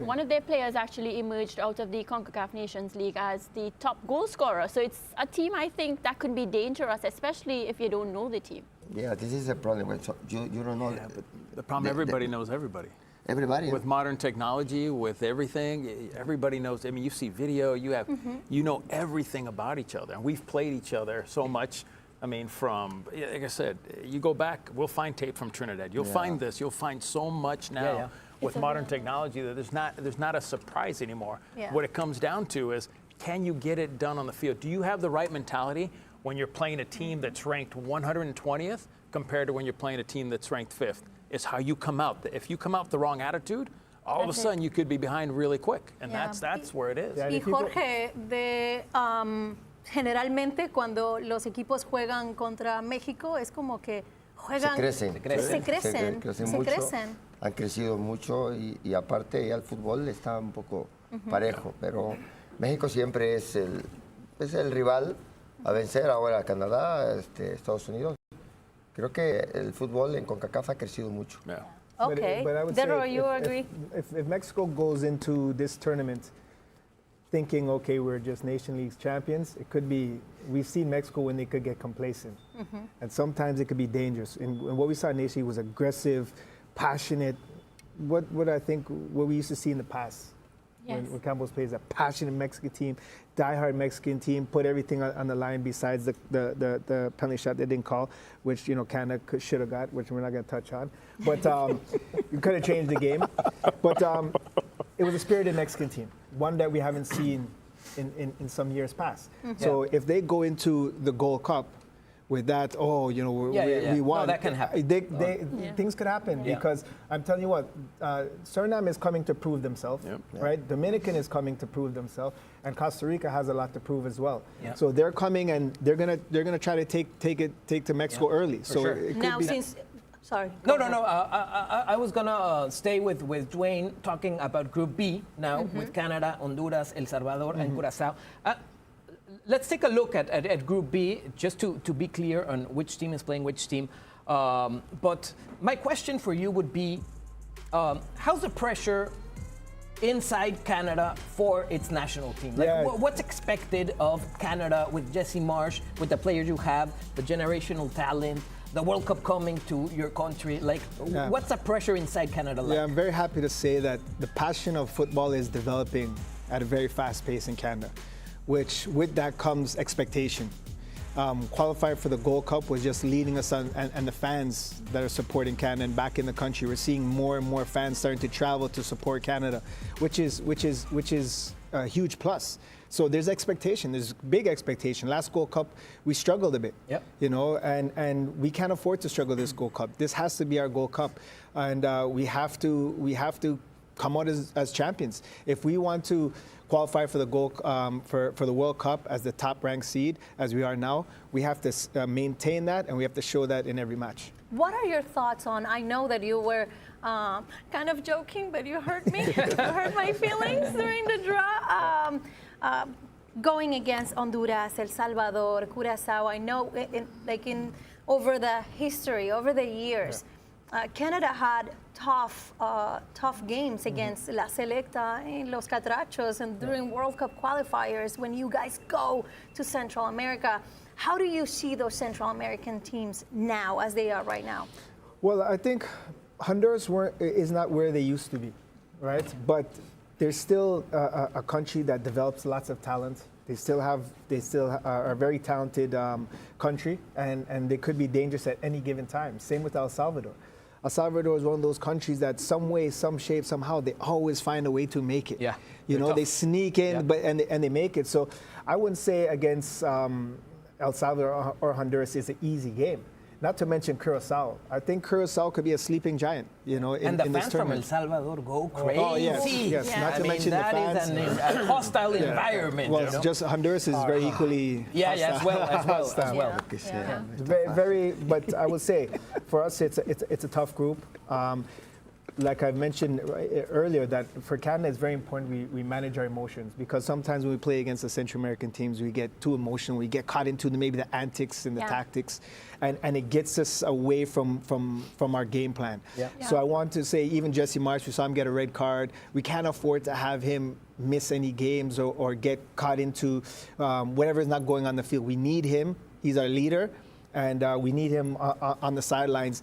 one of their players actually emerged out of the Concacaf Nations League as the top goal scorer. So it's a team, I think, that could be dangerous, especially if you don't know the team. Yeah, this is a problem. You don't know. Yeah, but the problem, everybody knows everybody. Everybody. With modern technology, with everything, everybody knows. I mean, you see video, you know everything about each other. And we've played each other so much. I mean, like I said, you go back, we'll find tape from Trinidad. You'll find this. You'll find so much now with modern technology that there's not a surprise anymore. Yeah. What it comes down to is, can you get it done on the field? Do you have the right mentality when you're playing a team that's ranked 120th compared to when you're playing a team that's ranked 5th? It's how you come out. If you come out with the wrong attitude, all of a sudden you could be behind really quick. And that's where it is. Y Jorge, generalmente cuando los equipos juegan contra México es como que juegan... Se crecen. Han crecido mucho y aparte ya el fútbol está un poco parejo, pero México siempre es el rival a vencer ahora a Canadá, Estados Unidos. Creo que el fútbol en CONCACAF ha crecido mucho. Yeah. Okay. But I would Dero, say you agree? If Mexico goes into this tournament thinking, okay, we're just Nation League champions, it could be, we've seen Mexico when they could get complacent. And sometimes it could be dangerous. And what we saw in Nation League was aggressive, passionate, what we used to see in the past. Yes. When Campos plays a passionate Mexican team, diehard Mexican team, put everything on the line besides the penalty shot they didn't call, which Canada should have got, which we're not going to touch on. But you could have changed the game. But it was a spirited Mexican team, one that we haven't seen in some years past. So if they go into the Gold Cup with that, we won. No, that can happen. Things could happen because I'm telling you what, Suriname is coming to prove themselves, right? Dominican is coming to prove themselves, and Costa Rica has a lot to prove as well. So they're coming and they're gonna try to take to Mexico early. So sure. it could Now, be since Sorry. No. I was gonna stay with Dwayne talking about Group B now with Canada, Honduras, El Salvador, and Curacao. Let's take a look at Group B just to be clear on which team is playing which team. But my question for you would be, how's the pressure inside Canada for its national team? Like, what's expected of Canada with Jesse Marsh, with the players you have, the generational talent, the World Cup coming to your country? Like, what's the pressure inside Canada like? Yeah, I'm very happy to say that the passion of football is developing at a very fast pace in Canada, which with that comes expectation. Qualifying for the Gold Cup was just leading us on, and the fans that are supporting Canada and back in the country, we're seeing more and more fans starting to travel to support Canada, which is a huge plus. So there's expectation, there's big expectation. Last Gold Cup, we struggled a bit, you know, and we can't afford to struggle this Gold Cup. This has to be our Gold Cup, and we have to come out as champions. If we want to qualify for the for the World Cup as the top-ranked seed, as we are now, we have to maintain that, and we have to show that in every match. What are your thoughts on, I know that you were kind of joking, but you hurt me, you hurt my feelings during the draw. Going against Honduras, El Salvador, Curacao, I know over the history, over the years, Canada had tough games against La Selecta and Los Catrachos and during World Cup qualifiers when you guys go to Central America. How do you see those Central American teams now as they are right now? Well, I think Honduras is not where they used to be, right? But they're still a country that develops lots of talent. They still are a very talented country, and they could be dangerous at any given time. Same with El Salvador. El Salvador is one of those countries that some way, some shape, somehow, they always find a way to make it. Yeah, you know, tough. They sneak in, and they make it. So I wouldn't say against El Salvador or Honduras is an easy game. Not to mention Curacao. I think Curacao could be a sleeping giant, you know, in this tournament. And the fans from El Salvador go crazy. Oh, yes. Yeah. Not to mention the fans. That is a hostile environment. Well, you know? just Honduras is very equally hostile. Yeah. Very, but I would say for us it's a tough group. Like I mentioned earlier, that for Canada it's very important we manage our emotions, because sometimes when we play against the Central American teams, we get too emotional. We get caught into maybe the antics and the tactics, and it gets us away from our game plan. So I want to say, even Jesse Marsh, we saw him get a red card. We can't afford to have him miss any games or get caught into whatever is not going on the field. We need him. He's our leader, and we need him on the sidelines.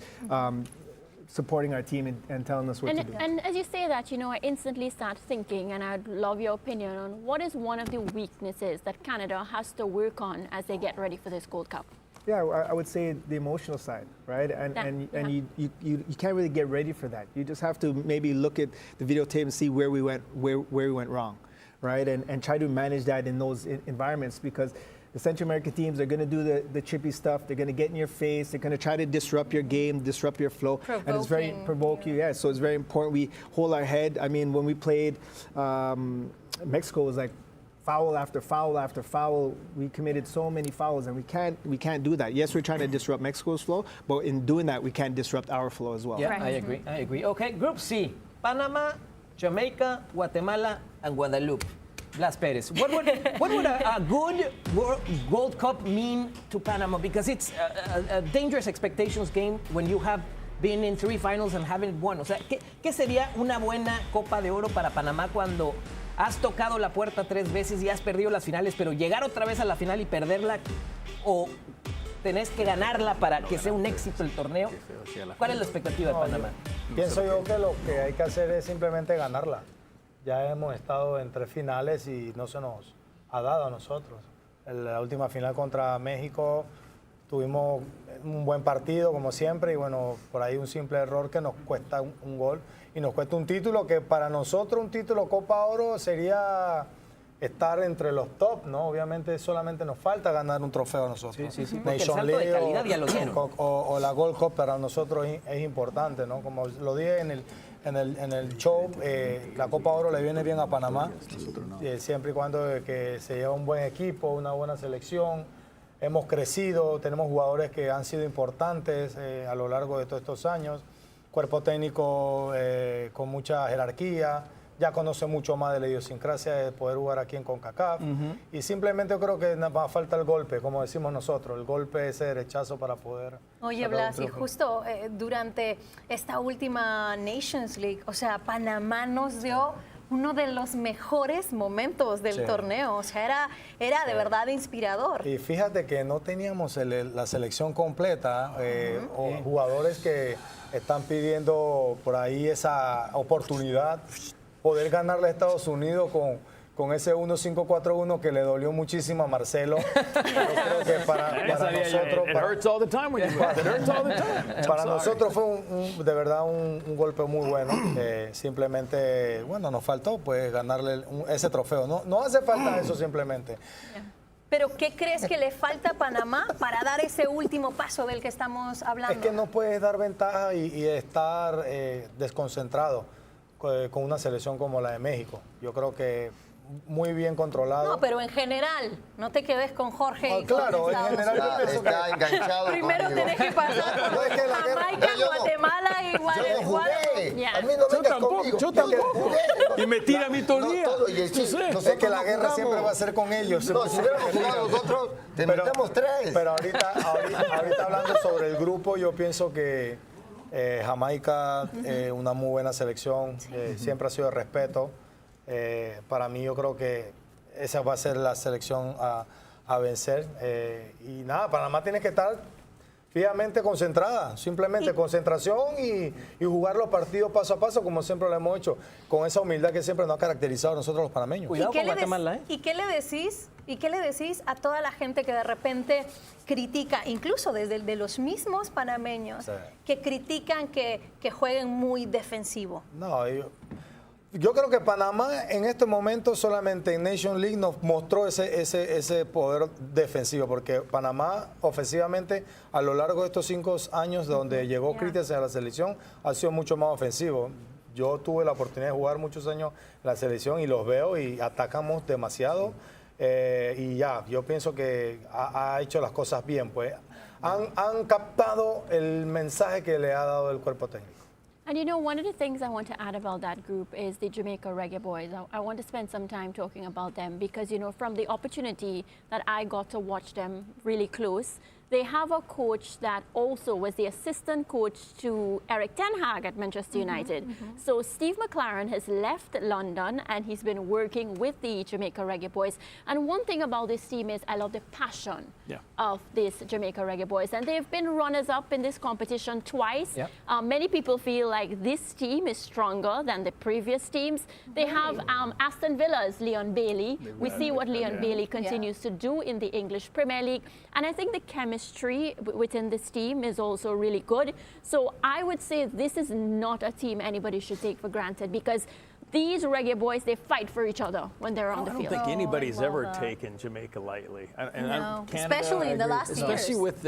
Supporting our team and telling us what to do. And as you say that, you know, I instantly start thinking, and I'd love your opinion on what is one of the weaknesses that Canada has to work on as they get ready for this Gold Cup. Yeah, I would say the emotional side, right? And you can't really get ready for that. You just have to maybe look at the videotape and see where we went wrong, right? And try to manage that in those environments, because the Central American teams are going to do the chippy stuff. They're going to get in your face. They're going to try to disrupt your game, disrupt your flow. And it's very provoking. Yeah, so it's very important we hold our head. I mean, when we played Mexico, it was like foul after foul after foul. We committed so many fouls, and we can't do that. Yes, we're trying to disrupt Mexico's flow, but in doing that, we can't disrupt our flow as well. Yeah, I agree. Okay, Group C: Panama, Jamaica, Guatemala, and Guadeloupe. Blas Perez, what would a good Gold Cup mean to Panama? Because it's a dangerous expectations game when you have been in 3 finals and haven't won. O sea, ¿qué sería una buena Copa de Oro para Panamá cuando has tocado la puerta 3 veces y has perdido las finales, pero llegar otra vez a la final y perderla, o tenés que ganarla para que sea un éxito el torneo? ¿Cuál es la expectativa de Panamá? Pienso yo que lo que hay que hacer es simplemente ganarla. Ya hemos estado en 3 finales y no se nos ha dado a nosotros. En la última final contra México tuvimos un buen partido, como siempre, y bueno, por ahí un simple error que nos cuesta un gol y nos cuesta un título que para nosotros un título Copa Oro sería estar entre los top, ¿no? Obviamente solamente nos falta ganar un trofeo a nosotros. Sí. Porque el salto de calidad ya lo dieron. O la Gold Cup para nosotros es importante, ¿no? Como lo dije en el show, la Copa Oro le viene bien a Panamá, siempre y cuando que se lleva un buen equipo, una buena selección, hemos crecido, tenemos jugadores que han sido importantes a lo largo de todos estos años, cuerpo técnico con mucha jerarquía, ya conoce mucho más de la idiosincrasia de poder jugar aquí en Concacaf. Y simplemente yo creo que nada más falta el golpe, como decimos nosotros, el golpe, ese derechazo para poder... Oye, Blas, y justo durante esta última Nations League, o sea, Panamá nos dio uno de los mejores momentos del torneo, o sea, era de verdad inspirador. Y fíjate que no teníamos la selección completa, o jugadores que están pidiendo por ahí esa oportunidad, poder ganarle a Estados Unidos con ese 1-5-4-1 que le dolió muchísimo a Marcelo. Yo creo que para nosotros... Para nosotros fue de verdad un golpe muy bueno. Simplemente, bueno, nos faltó pues ganarle ese trofeo. No hace falta eso simplemente. ¿Pero qué crees que le falta a Panamá para dar ese último paso del que estamos hablando? Es que no puedes dar ventaja y estar desconcentrado con una selección como la de México. Yo creo que muy bien controlado. No, pero en general, no te quedes con Jorge. Oh, claro, en general yo pienso está enganchado. Primero tenés que pasar por Jamaica, Guatemala y Guatemala. A mí no vengas conmigo. Yo tampoco. Y me tira a mí todo el día. Es que la guerra siempre va a ser con ellos. No, si hubiéramos jugado nosotros, te metemos 3. Pero ahorita hablando sobre el grupo, yo pienso que Jamaica, una muy buena selección, siempre ha sido de respeto. Para mí yo creo que esa va a ser la selección a vencer. Y nada, Panamá tiene que estar fijamente concentrada, simplemente concentración y jugar los partidos paso a paso como siempre lo hemos hecho, con esa humildad que siempre nos ha caracterizado a nosotros los panameños. Cuidado con Guatemala, ¿Y qué le decís a toda la gente que de repente critica, incluso desde de los mismos panameños, que critican que jueguen muy defensivo? No, yo creo que Panamá en este momento solamente en Nation League nos mostró ese poder defensivo, porque Panamá ofensivamente a lo largo de estos 5 años donde llegó Christensen a la selección ha sido mucho más ofensivo. Yo tuve la oportunidad de jugar muchos años en la selección y los veo y atacamos demasiado y yo pienso que ha hecho las cosas bien, pues han captado el mensaje que le ha dado el cuerpo técnico. And you know, one of the things I want to add about that group is the Jamaica Reggae Boys. I want to spend some time talking about them because, you know, from the opportunity that I got to watch them really close, they have a coach that also was the assistant coach to Eric Ten Hag at Manchester United. So Steve McLaren has left London and he's been working with the Jamaica Reggae Boys. And one thing about this team is I love the passion of these Jamaica Reggae Boys. And they've been runners-up in this competition twice. Many people feel like this team is stronger than the previous teams. They have Aston Villa's Leon Bailey. We see what Leon Bailey continues to do in the English Premier League. And I think the chemistry within this team is also really good. So I would say this is not a team anybody should take for granted because these Reggae Boys, they fight for each other when they're on the field. I don't think anybody's ever taken Jamaica lightly. No, especially in the last years. Especially with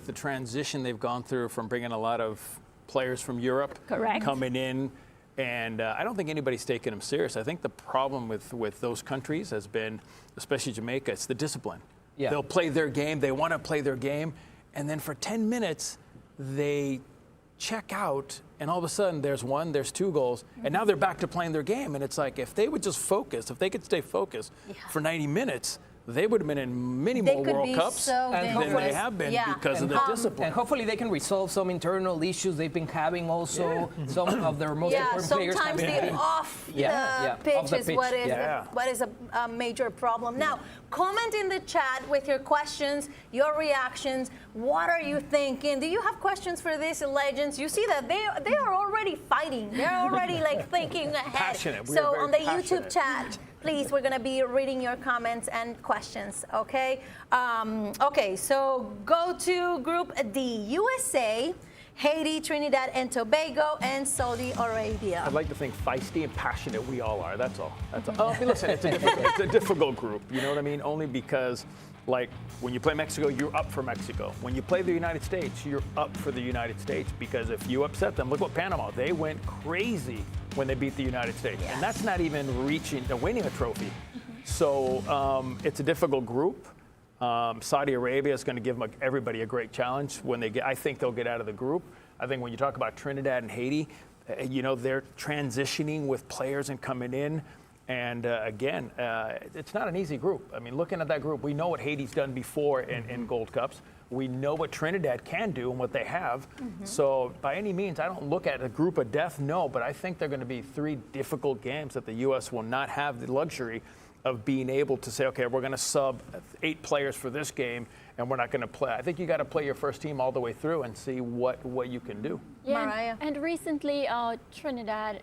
the transition they've gone through from bringing a lot of players from Europe coming in. And I don't think anybody's taken them serious. I think the problem with those countries has been, especially Jamaica, it's the discipline. They'll play their game. They want to play their game. And then for 10 minutes, they check out. And all of a sudden, there's 1, there's 2 goals. And now they're back to playing their game. And it's like, if they would just focus, if they could stay focused for 90 minutes, they would have been in many more World Cups than they have been because of the discipline. And hopefully they can resolve some internal issues they've been having also. Some of their most important players have sometimes been the off the pitch is what is a major problem. Now, comment in the chat with your questions, your reactions. What are you thinking? Do you have questions for these legends? You see that they are already fighting. They're already like thinking ahead. Passionate. So on the YouTube chat, please, we're going to be reading your comments and questions, okay? Okay, so go to Group D, USA, Haiti, Trinidad and Tobago, and Saudi Arabia. I'd like to think feisty and passionate we all are, that's all. I mean, listen, it's a difficult group, you know what I mean? Only because, like, when you play Mexico, you're up for Mexico. When you play the United States, you're up for the United States because if you upset them, look what Panama, they went crazy when they beat the United States. And that's not even winning a trophy. So it's a difficult group. Saudi Arabia is going to give everybody a great challenge when they get. I think they'll get out of the group. I think when you talk about Trinidad and Haiti, they're transitioning with players and coming in. And again, it's not an easy group. I mean, looking at that group, we know what Haiti's done before in Gold Cups. We know what Trinidad can do and what they have. So by any means, I don't look at a group of death, no, but I think they're going to be 3 difficult games that the U.S. will not have the luxury of being able to say, okay, we're going to sub 8 players for this game and we're not going to play. I think you got to play your first team all the way through and see what you can do. Yeah, Mariah. and recently Trinidad,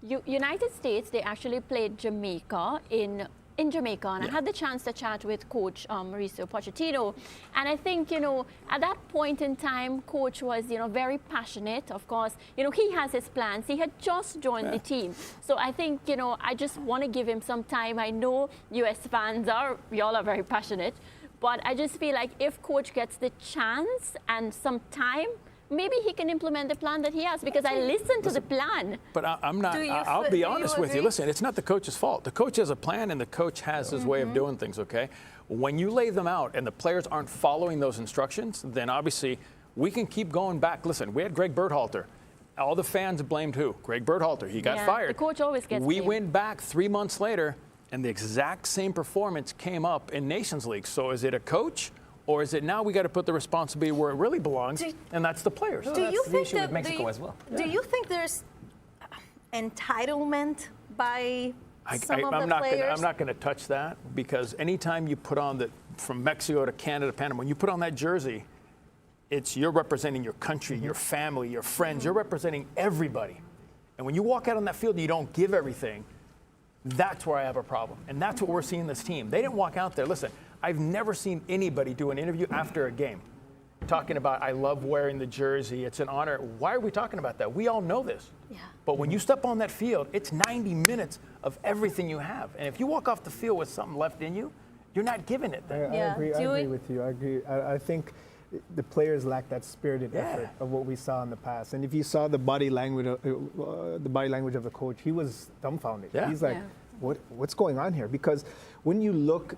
United States, they actually played Jamaica in Jamaica, and I had the chance to chat with Coach Mauricio Pochettino, and I think, at that point in time, Coach was, very passionate. Of course, he has his plans. He had just joined the team. So I think, I just want to give him some time. I know US fans y'all are very passionate, but I just feel like if Coach gets the chance and some time, maybe he can implement the plan that he has, because I listened to the plan. But I'm not, I'll be honest with you. Listen, it's not the coach's fault. The coach has a plan and the coach has his way of doing things, okay? When you lay them out and the players aren't following those instructions, then obviously we can keep going back. Listen, we had Greg Berhalter. All the fans blamed who? Greg Berhalter. He got fired. The coach always gets We blamed. went back 3 months later and the exact same performance came up in Nations League. So is it a coach? Or is it now we got to put the responsibility where it really belongs, and that's the players? Do you think the issue with Mexico as well? Do you think there's entitlement by some of the players? I'm not going to touch that, because anytime you put on from Mexico to Canada, Panama, when you put on that jersey, you're representing your country, your family, your friends. You're representing everybody. And when you walk out on that field and you don't give everything, that's where I have a problem. And that's what we're seeing in this team. They didn't walk out there. Listen, I've never seen anybody do an interview after a game talking about, I love wearing the jersey, it's an honor. Why are we talking about that? We all know this. Yeah. But when you step on that field, it's 90 minutes of everything you have. And if you walk off the field with something left in you, you're not giving it. I agree with you. I agree. I think the players lack that spirited effort of what we saw in the past. And if you saw the body language of the coach, he was dumbfounded. Yeah. He's like, what's going on here? Because when you look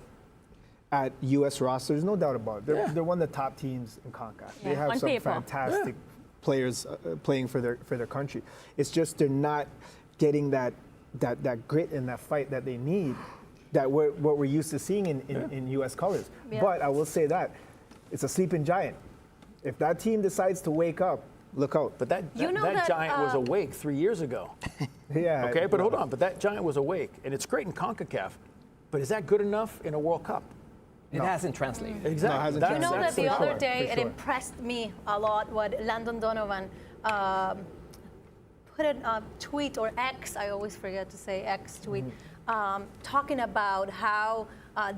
at U.S. roster, there's no doubt about it. They're one of the top teams in Concacaf. They have some fantastic players playing for their country. It's just they're not getting that grit and that fight that they need, what we're used to seeing in U.S. colors. Yeah. But I will say that it's a sleeping giant. If that team decides to wake up, look out. But that giant was awake 3 years ago. Yeah. Okay, but hold on. But that giant was awake, and it's great in CONCACAF. But is that good enough in a World Cup? It hasn't translated. Exactly. You know that the other day it impressed me a lot what Landon Donovan put a tweet, or X, I always forget to say X tweet, talking about how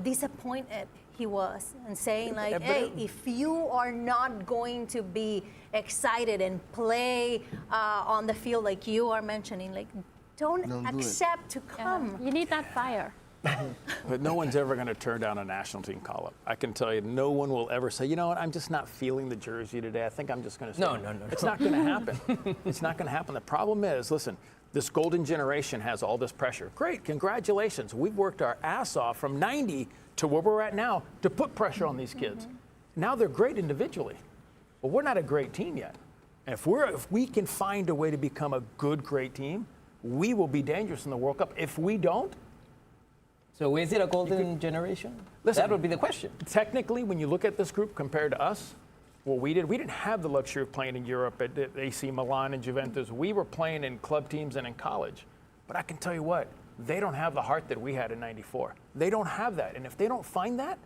disappointed he was, and saying like, hey, if you are not going to be excited and play on the field like you are mentioning, like don't accept to come. You need that fire. But no one's ever going to turn down a national team call-up. I can tell you, no one will ever say, you know what, I'm just not feeling the jersey today. I think I'm just going to say, no. It's not going to happen. It's not going to happen. The problem is, listen, this golden generation has all this pressure. Great, congratulations. We've worked our ass off from 90 to where we're at now to put pressure on these kids. Now they're great individually, but we're not a great team yet. And if we can find a way to become a good, great team, we will be dangerous in the World Cup. If we don't, so is it a golden generation? Listen, that would be the question. Technically, when you look at this group compared to us, what we didn't have the luxury of playing in Europe at AC Milan and Juventus. We were playing in club teams and in college. But I can tell you what, they don't have the heart that we had in '94. They don't have that. And if they don't find that,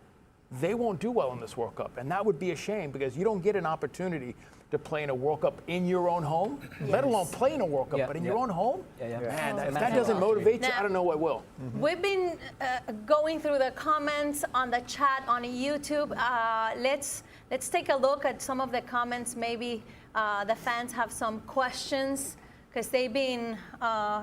they won't do well in this World Cup. And that would be a shame, because you don't get an opportunity to play in a World Cup in your own home, let alone play in a World Cup, but in your own home? Man, if that doesn't motivate you, I don't know what will. We've been going through the comments on the chat on YouTube. Let's take a look at some of the comments. Maybe the fans have some questions, because they've been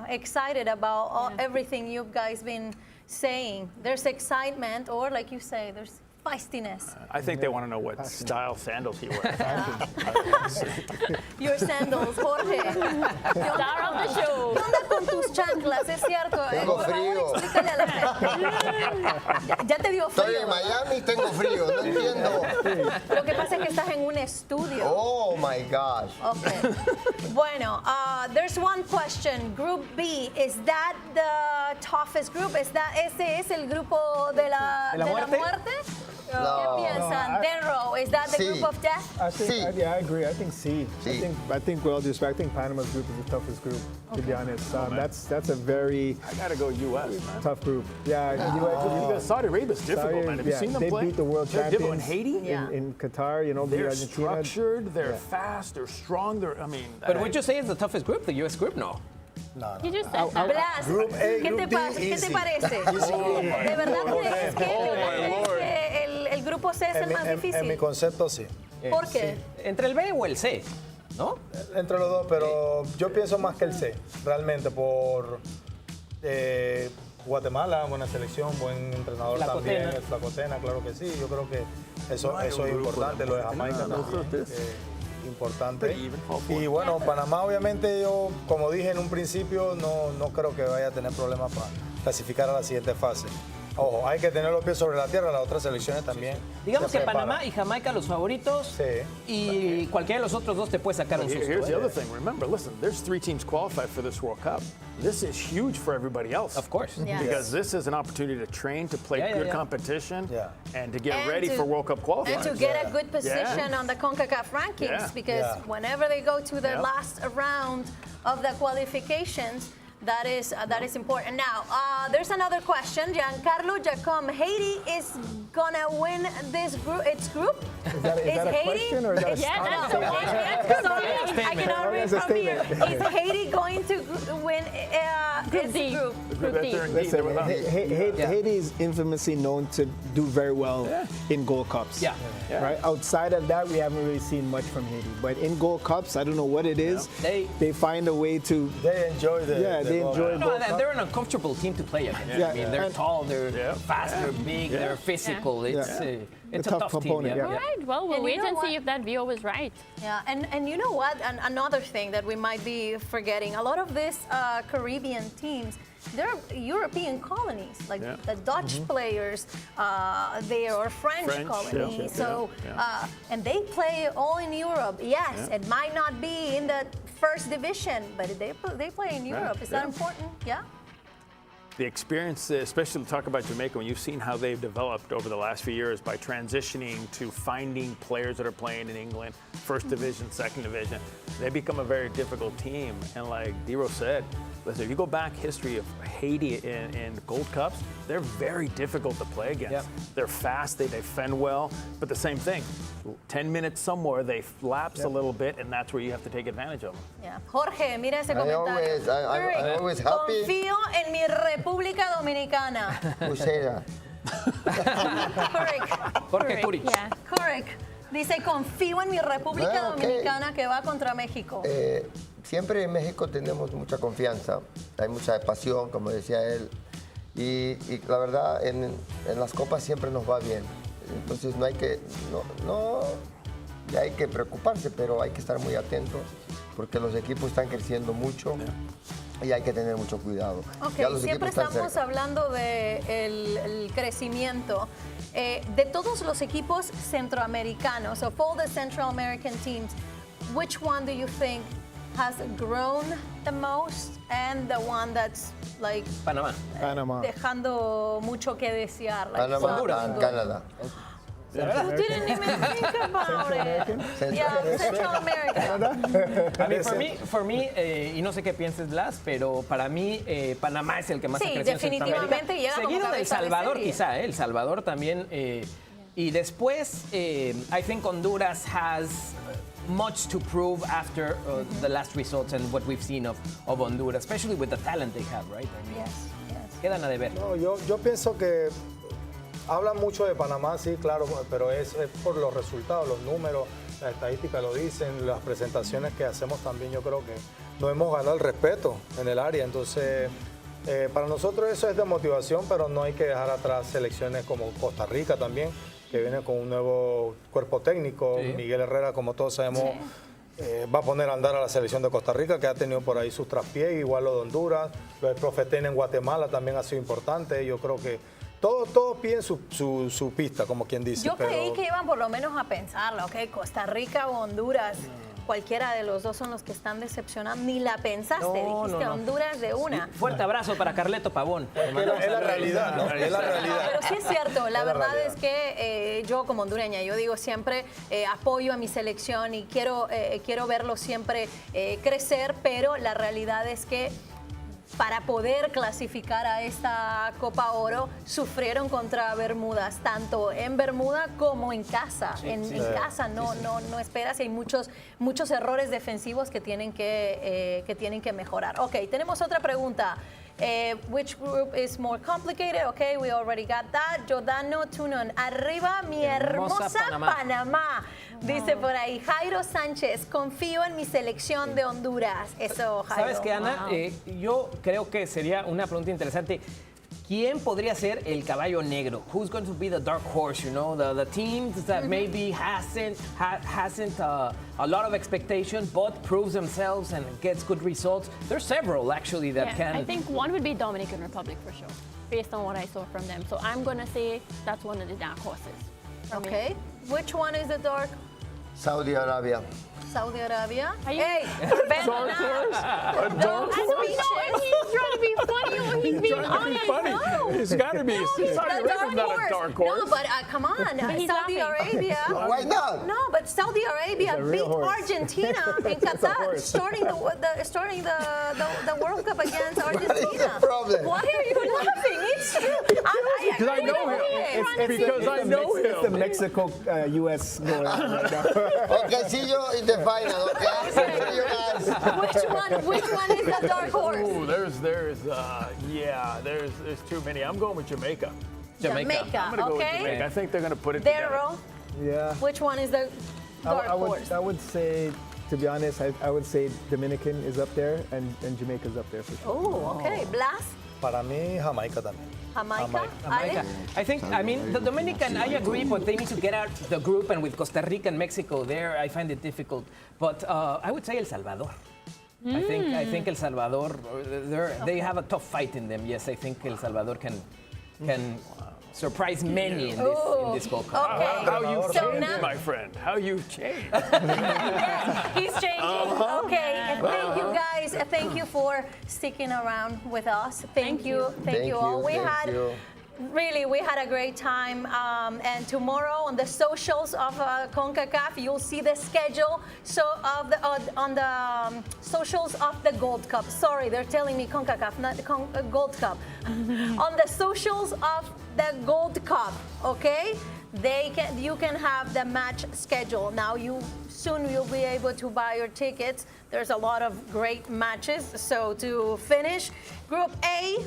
excited about everything you guys been saying. There's excitement, or like you say, there's feistiness? I think they want to know what style sandals he wears. Your sandals, Jorge. Star of the show. ¿Qué onda con tus chanclas? Es cierto. Tengo Por favor, frío. explícale a la gente. Ya te dio frío. Estoy en Miami, tengo frío, no entiendo. Lo que pasa es que estás en un estudio. Oh my gosh. Okay. Bueno, there's one question. Group B, is that the toughest group? ¿Ese es el grupo de la muerte? No. ¿Qué piensan? Denro, is that the Sí. group of death? I think, Sí. yeah, I agree. I think C. Sí. I think with all due respect, I think Panama's group is the toughest group, to be honest. That's a very I got to go U.S., man. tough group. Yeah, Because Saudi Arabia's difficult, man. Have you seen them they play? beat the world They're difficult. In champions Haiti? Yeah. in Qatar, you know, beat They're Argentina. structured, they're fast, they're strong, But would you say it's the toughest group, the U.S. group? No. You just said that. Blas, Group A, ¿qué Group te D, parece? ¿De verdad crees que el grupo C es el más En mi difícil? concepto, sí. ¿Por qué? ¿Entre el B o el C? ¿No? Entre los dos, pero yo pienso más que el C, realmente, por Guatemala, buena selección, buen entrenador Flacotena. también, el Flacotena, claro que sí. Yo creo que eso es importante, lo de Jamaica también, importante. Y bueno, Panamá obviamente yo, como dije en un principio, no creo que vaya a tener problemas para clasificar a la siguiente fase. Ojo, hay que tener los pies sobre la tierra, las otras selecciones también. Digamos se que preparan. Panamá y Jamaica los favoritos y cualquiera de los otros dos te puede sacar un susto. Here's the other thing. Remember, listen, there's 3 teams qualified for this World Cup. This is huge for everybody else. Of course. Yes. Because this is an opportunity to train, to play good competition, and to get And ready for World Cup qualifying. And to get a good position on the Concacaf rankings, because whenever they go to the last round of the qualifications, that is important. Now, there's another question. Giancarlo Jacom, Haiti is gonna win this group. Its group. Is that a question or is that a Yeah, statement? that's the one. Sorry, I cannot read That's a from here. statement. Is Haiti going to win Group D. group? Group D. Listen, Haiti is infamously known to do very well in Gold Cups. Yeah. Right. Outside of that, we haven't really seen much from Haiti. But in Gold Cups, I don't know what it is. They find a way to. They enjoy they enjoy No, Gold Cup. they're an uncomfortable team to play against. Yeah. I mean, they're And- tall, they're fast, they're big, they're physical. It's a tough opponent, team. All right, well, we'll And you wait know and what? see if that view was right. Yeah, and you know what? Another thing that we might be forgetting, a lot of these Caribbean teams, they're European colonies, like the Dutch players there, or French colonies. So, and they play all in Europe. Yes, it might not be in the first division, but they play in Europe. Is that important? Yeah. The experience, especially to talk about Jamaica, when you've seen how they've developed over the last few years by transitioning to finding players that are playing in England, first division, second division, they become a very difficult team. And like Dero said, listen, if you go back history of Haiti in Gold Cups, they're very difficult to play against. Yep. They're fast, they defend well, but the same thing. 10 minutes somewhere, they lapse a little bit, and that's where you have to take advantage of them. Yeah. Jorge, mira ese I comentario. always- I'm always happy. Confío en mi República Dominicana. Who say that? Correct. Jorge Kurich. Yeah. Correct. Dice, confío en mi República Ah, ok. Dominicana que va contra México. Siempre en México tenemos mucha confianza, hay mucha pasión, como decía él, y la verdad en las copas siempre nos va bien. Entonces no hay que, ya hay que preocuparse, pero hay que estar muy atentos porque los equipos están creciendo mucho y hay que tener mucho cuidado. Ok, Ya los siempre equipos están estamos cerca. hablando de el crecimiento. De todos los equipos centroamericanos, of all the Central American teams, which one do you think has grown the most and the one that's like Panamá. Panama. dejando mucho que desear? Like Panamá Honduras. and Canada. You didn't even think about it. Yeah, Central America. I mean, for me, y no sé qué pienses, Blas, pero para mí Panamá es el que más Sí, ha crecido en definitivamente Centroamérica. llega como Seguido del cabeza de Salvador, serie. quizá, El Salvador también. Y después, I think Honduras has much to prove after the last results and what we've seen of Honduras, especially with the talent they have, right? I mean, Yes, yes. quedan a deber. No, yo pienso que hablan mucho de Panamá, sí, claro, pero es por los resultados, los números, las estadísticas lo dicen, las presentaciones que hacemos también, yo creo que nos hemos ganado el respeto en el área. Entonces, para nosotros eso es de motivación, pero no hay que dejar atrás selecciones como Costa Rica también, que que viene con un nuevo cuerpo técnico. Sí. Miguel Herrera, como todos sabemos, va a poner a andar a la selección de Costa Rica, que ha tenido por ahí sus traspiés, igual lo de Honduras. Lo del profe Tena en Guatemala también ha sido importante. Yo creo que todos piden su pista, como quien dice. Yo creí que iban por lo menos a pensarlo, ¿ok? Costa Rica o Honduras. Cualquiera de los dos son los que están decepcionando. Ni la pensaste, dijiste Honduras de una. Fuerte abrazo para Carleto Pavón. Es la realidad, ¿no? Es la realidad. Pero sí es cierto, la verdad realidad. es que yo como hondureña, yo digo siempre apoyo a mi selección y quiero verlo siempre crecer, pero la realidad es que para poder clasificar a esta Copa Oro, sufrieron contra Bermudas, tanto en Bermuda como en casa. En casa no esperas, y hay muchos errores defensivos que tienen que mejorar. Ok, tenemos otra pregunta. Which group is more complicated? Okay, we already got that. Giordano Tunon, arriba mi hermosa Panamá. Dice por ahí, Jairo Sánchez, confío en mi selección de Honduras. Eso, Jairo. ¿Sabes qué, Ana? Yo creo que sería una pregunta interesante. ¿Quién podría ser el caballo negro? Who's going to be the dark horse? You know, the teams that maybe hasn't a lot of expectation, but proves themselves and gets good results. There's several actually that can. I think one would be Dominican Republic for sure, based on what I saw from them. So I'm gonna say that's one of the dark horses. Okay, which one is the dark? Saudi Arabia. Saudi Arabia. Hey, Dark horse? A dark horse? he's trying to be funny or he's being honest. Funny. It's got to be. Saudi Arabia's not a dark horse. No, but come on, Saudi Arabia. Why not? No, but Saudi Arabia beat horse. Argentina in Qatar, starting the World Cup against Argentina. What is the problem? Why are you laughing? It's true. Because I know him. It's because I know It's the him. Mexico-US going on right now. Okay, see you in the final, okay? See you guys. Which one is the dark horse? Ooh, there's too many. I'm going with Jamaica. Jamaica. I'm going to go with Okay. Jamaica. I think they're going to put it together. Darryl, Yeah. which one is the dark horse? I would say, to be honest, I would say Dominican is up there and Jamaica's up there for sure. Oh, okay. Blas, Para mí, Jamaica también. Jamaica. Jamaica. I mean, the Dominican, I agree, but they need to get out the group, and with Costa Rica and Mexico there, I find it difficult. But I would say El Salvador. I think El Salvador, they have a tough fight in them. Yes, I think El Salvador can surprise many in this Gold Cup. Okay. How you So changed, now- my friend. How you changed. Yes, he's changing. Okay, and thank you guys. Thank you for sticking around with us. Thank you all. We had a great time. And tomorrow on the socials of Concacaf, you'll see the schedule. So on the socials of the Gold Cup. Sorry, they're telling me Concacaf, not the Gold Cup. On the socials of the Gold Cup, okay? You can have the match schedule. Now soon you'll be able to buy your tickets. There's a lot of great matches. So to finish, Group A,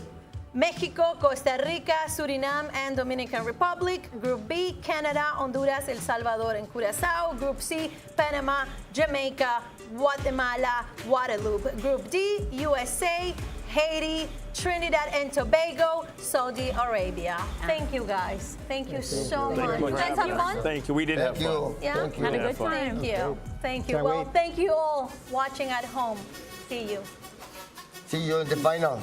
Mexico, Costa Rica, Suriname, and Dominican Republic. Group B, Canada, Honduras, El Salvador, and Curacao. Group C, Panama, Jamaica, Guatemala, Guadeloupe. Group D, USA, Haiti, Trinidad and Tobago, Saudi Arabia. Thank you guys. Thank you so much. You guys have fun? Thank you. We did have fun. Yeah? Thank you. Had a good time. Thank you. Thank you. Can't Well, wait. thank you all watching at home. See you. See you in the final.